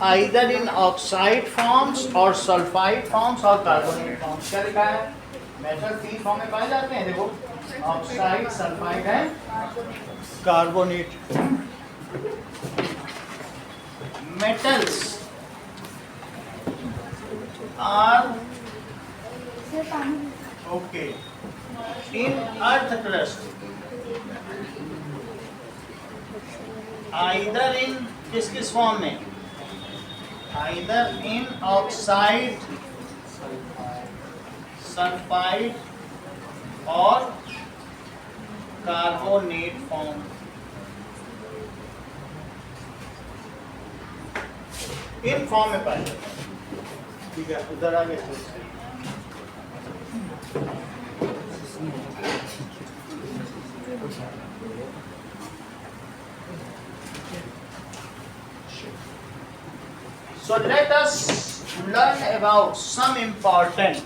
either in oxide forms or sulfide forms or carbonate forms. क्या लिखा है? मेटल 3 फॉर्म में पाए जाते हैं. देखो, ऑक्साइड, सल्फाइड है, carbonate. metals are okay in earth crust either in किस फॉर्म में? either in oxide, sulfide or carbonate form. In form में पाया जाता है। ठीक है, उधर आगे So let us learn about some important,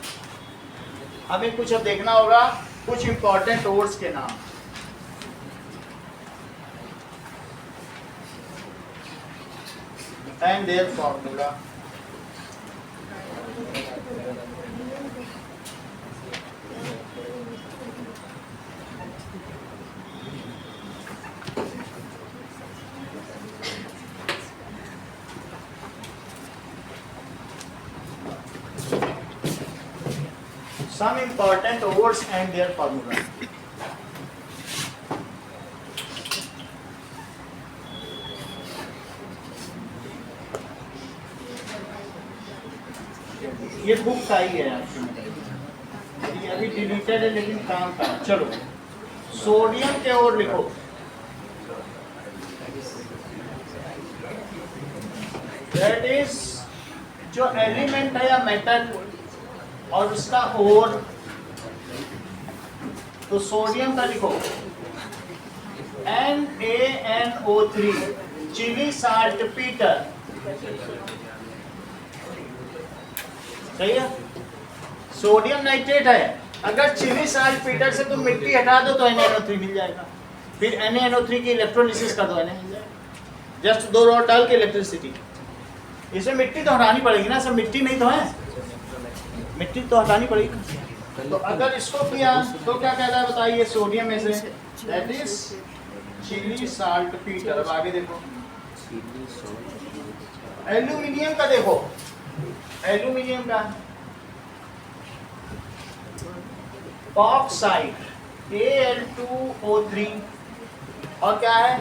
हमें कुछ अब देखना होगा कुछ important words के नाम। And their formula. Some important words and their formula. ये बुक का ही है आपकी, अभी डिलीटेड है लेकिन काम का। चलो सोडियम के और लिखो, दैट इज जो एलिमेंट है या मेटल और उसका और, तो सोडियम का लिखो NaNO3, चिली साल्ट पीटर, सही है। सोडियम नाइट्रेट है, अगर चिली साल्ट पीटर से तुम मिट्टी हटा दो तो NaNO3 मिल जाएगा, फिर NaNO3 की इलेक्ट्रोलिसिस कर दो, Na मिल जाएगा। जस्ट 2 रॉड डाल के इलेक्ट्रिसिटी, इसमें मिट्टी तो हटानी पड़ेगी ना, सब मिट्टी नहीं तो है, मिट्टी तो हटानी पड़ेगी। तो अगर इसको किया तो क्या कहता है बताइए, सोडियम में से that is Chile saltpetre. अब आगे देखो, एल्यूमिनियम का देखो, एल्यूमिनियम का ऑक्साइड Al2O3 और क्या है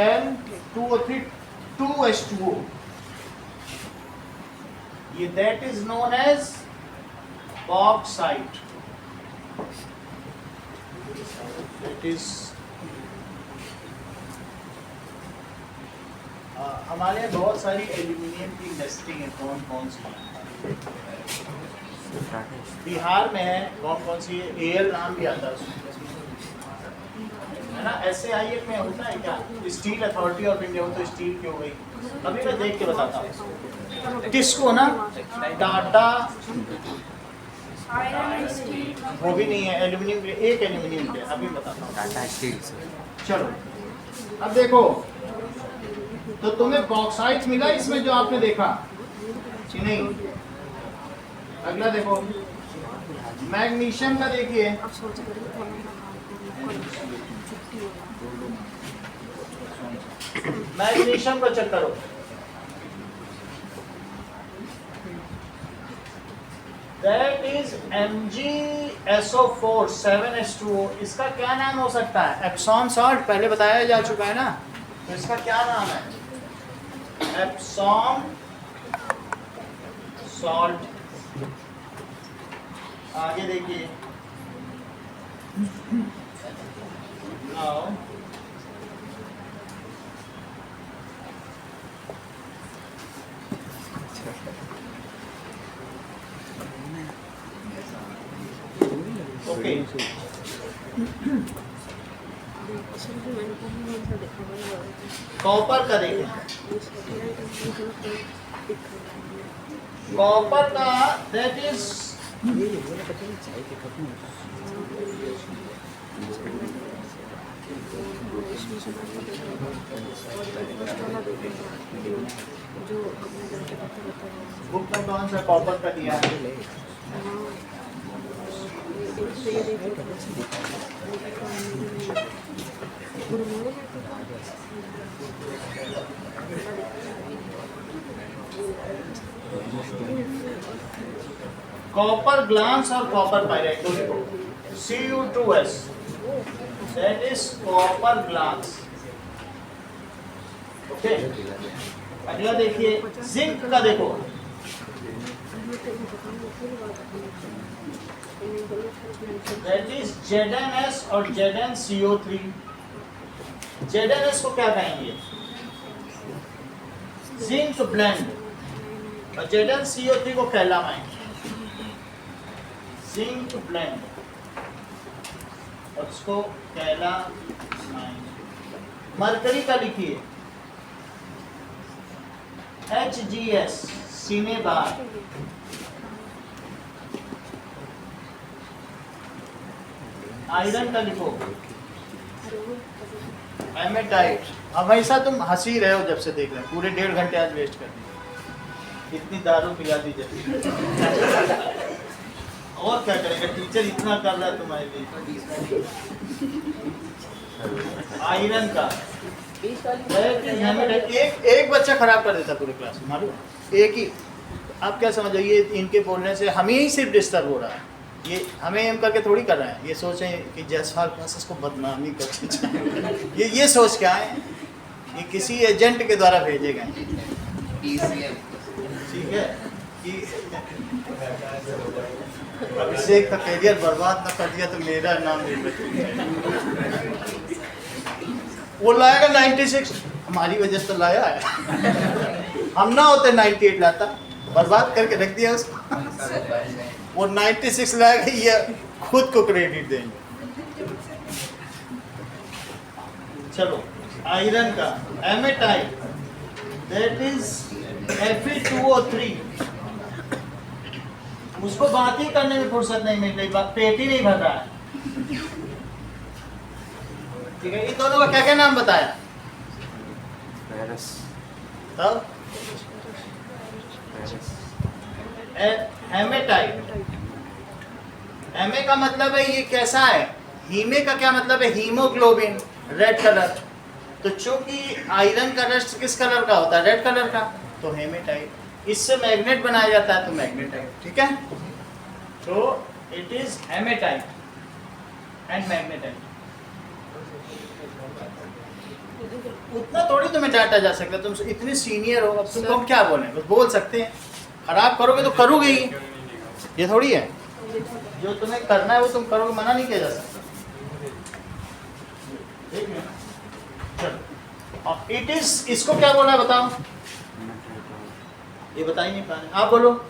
Al2O3 2H2O, ये that is known as bauxite. That is हमारे यहाँ बहुत सारी एल्यूमिनियम की इंडस्ट्री है। कौन कौन सी बिहार में है, कौन कौन सी है, एयर नाम भी आता है ना। SAIF में होता है क्या, स्टील अथॉरिटी ऑफ इंडिया, तो स्टील की हो गई। अभी मैं देख के बताता हूँ। टिस्को ना, टाटा वो भी नहीं है, एल्यूमिनियम के एक एल्यूमिनियम के, अभी बताता हूँ टाटा स्टील। चलो अब देखो, तो तुम्हें बॉक्साइट मिला इसमें जो आपने देखा कि नहीं। अगला देखो, मैग्नीशियम का देखिए, मैग्नीशियम को चेक करो, दैट इज MgSO4 7H2O। इसका क्या नाम हो सकता है, एप्सॉन सॉल्ट, पहले बताया जा चुका है ना, तो इसका क्या नाम है, एप्सॉन सॉल्ट। आगे देखिए, नाउ ओके, कॉपर का देखें, कॉपर का दैट इज बुक में कौन सा कॉपर का दिया है, कॉपर ग्लांस और कॉपर पाइराइट दो लिखो, Cu2S, that is copper glance. Okay, अगला देखिए जिंक का, देखो दैट इज ZnS और ZnCO3। ZnS को क्या कहेंगे? जिंक ब्लेंड, और ZnCO3 को कैलामाइन। जिंक ब्लेंड और इसको कैलामाइन। मरकरी का लिखिए HGS, सीने बार। आयरन का लिखो एमेटाइट। हमेशा तुम हंसी रहे हो जब से देख रहे हो, पूरे 1.5 घंटे आज वेस्ट कर दिए। इतनी दारू पिला दी जाती और क्या करेंगे, टीचर इतना कर रहा है तुम्हारे लिए। आयरन का एक बच्चा खराब कर देता पूरे क्लास में, मालूम? एक ही। आप क्या समझो, ये इनके बोलने से हमें ही सिर्फ डिस्टर्ब हो रहा है। ये हमें एम करके थोड़ी कर रहे हैं, ये सोचें कि जायसवाल क्लासेस को बदनामी करके जाए। ये सोच क्या है, ये किसी एजेंट के द्वारा भेजे गए, ठीक है? कि अभिषेक का करियर बर्बाद न कर दिया तो मेरा नाम ले लो। वो लाएगा 96, हमारी वजह से तो लाया है। हम ना होते 98 लाता, बर्बाद करके रख दिया उसको। वो 96 लाएगा, ये खुद को क्रेडिट देंगे। चलो आयरन का एमेटाइट, दैट इज Fe2O3। उसको बात ही करने में फुर्सत नहीं मिल रही, पेट ही नहीं भर रहा है, ठीक है? इन दोनों का क्या क्या नाम बताया? तब हेमेटाइट। हेमे का मतलब है ये कैसा है, हीमे का क्या मतलब है? Haemoglobin, red colour. तो चूंकि आयरन का रस्ट किस कलर का होता है? रेड कलर का, तो हेमेटाइट। इससे मैग्नेट बनाया जाता है, तो मैग्नेटाइट, ठीक है? तो it is haematite and magnetite. उतना थोड़ी तुम्हें डांटा जा सकता, तुम इतने सीनियर हो, अब तुमको हम क्या बोलें? बस बोल सकते हैं, खराब करोगे तो करोगे ही, ये थोड़ी है। जो तुम्हें करना है वो तुम करोगे, मना नहीं किया जा सकता। चलो, इट इज, इसको क्या बोला है बताओ? ये बता ही नहीं पा रहे, आप बोलो।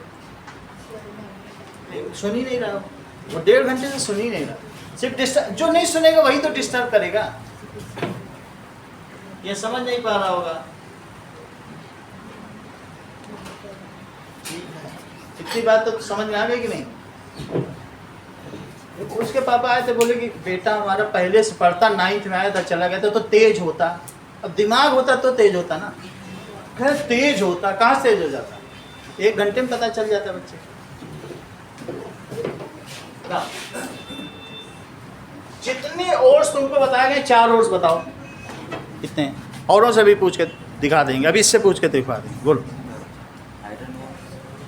सुन ही नहीं रहा, वो 1.5 घंटे से सुन ही नहीं रहा। सिर्फ डिस्टर्ब, जो नहीं सुनेगा वही तो डिस्टर्ब करेगा। ये समझ नहीं पा रहा होगा। इतनी बात तो समझ में आ गई कि नहीं? उसके पापा आए थे, बोले कि बेटा हमारा पहले से पढ़ता, 9th में आया था, चला गया था, तो तेज होता। अब दिमाग होता तो तेज होता ना, खैर तेज होता, कहाँ तेज हो जाता? 1 घंटे में पता चल जाता बच्चे। जितने ओर्स तुमको बताए गए, 4 ओर्स बताओ कितने? औरों से भी पूछ के दिखा देंगे, अभी इससे पूछ के दिखा देंगे। बोलो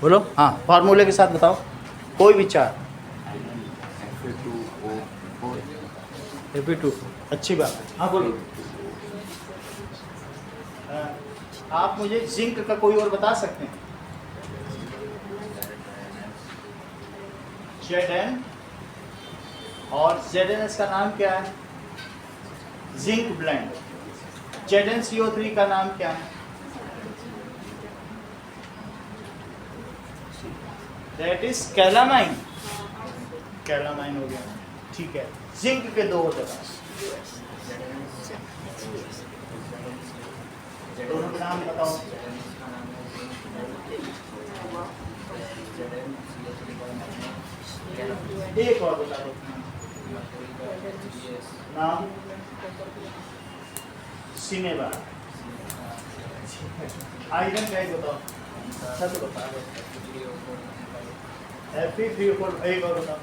बोलो, हाँ फार्मूले के साथ बताओ, कोई भी 4। Fe2, अच्छी बात है। हाँ बोलो। आप मुझे जिंक का कोई और बता सकते हैं? Zn और ZnS का नाम क्या है? Zinc blende. ZnCO3 का नाम क्या है? That is calamine. कैलामाइन हो गया, ठीक है। जिंक के 2 होते हैं, दोनों के नाम बताओ। एक और बता दो नाम। सिनेमा। आयरन का एक बताओ। अच्छा तो बता दो। Fe3O4 एक और बताओ।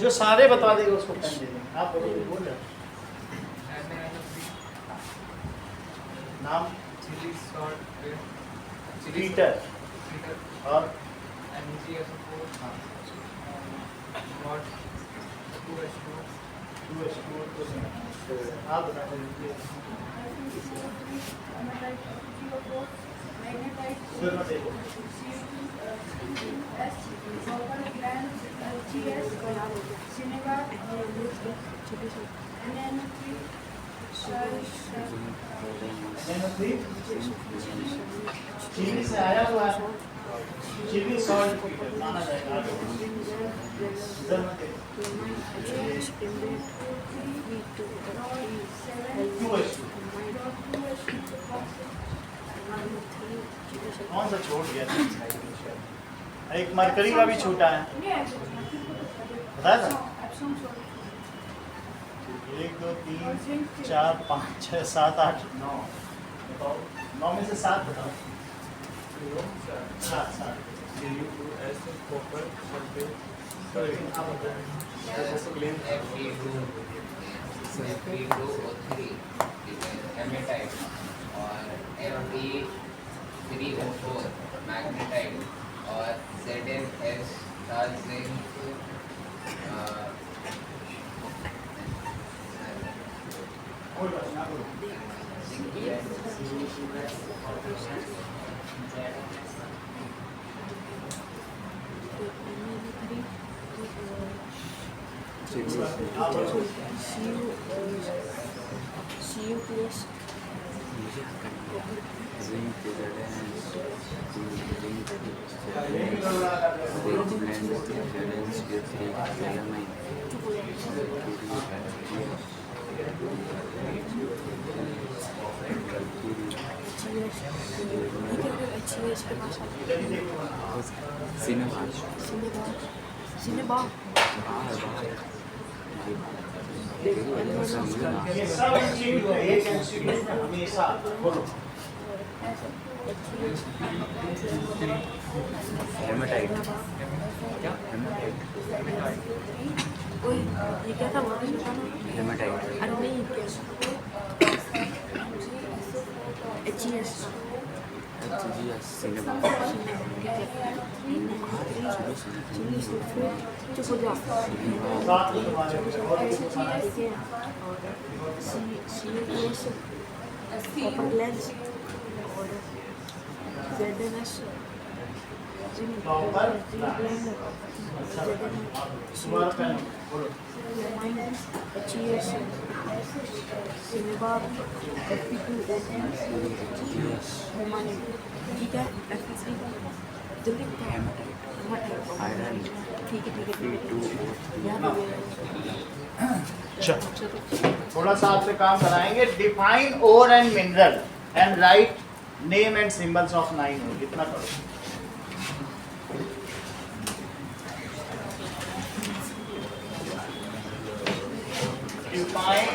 जो सारे बता देगा उसको पेन दे देंगे। आप बोल रहे नाम? लीटर और आप बता दीजिए। उधर मत देखो। चीनी से आया हुआ है, चिली सॉल्ट माना जाएगा। इधर मत देखो। कौन सा छोड़ गया था? एक मरकरी का भी छूटा है, बताया था? 1 2 3 4 5 6 7 8 9 बताओ, 9 में से 7 बताओ। 7 Cu2S copper sulfate. आप बताएं। Fe2O3 हेमेटाइट और Fe3O4 मैग्नेटाइट और ZnS जिंक कोई बात ना बोलो। ये सब इंस्टीट्यूट है, एक इंस्टीट्यूट में हमेशा बोलो। हेमेटाइट ओए, ये क्या था वहाँ पे बताना? हेमेटाइट अरे नहीं, HES सिनेमा चिली सल्फेट चुप हो जाओ। साथ में तुम्हारे और CUS कॉपर लेंस और ZnS कॉपर तुम्हारा पेन बोलो। HES सिनेबार Fe2O3 ठीक है, Fe3 जल्दी बताओ। आयरन ठीक है Fe2O3 चलो थोड़ा सा आपसे काम कराएंगे। Define ore and mineral and write name and symbols of 9 ore. इतना करो। Define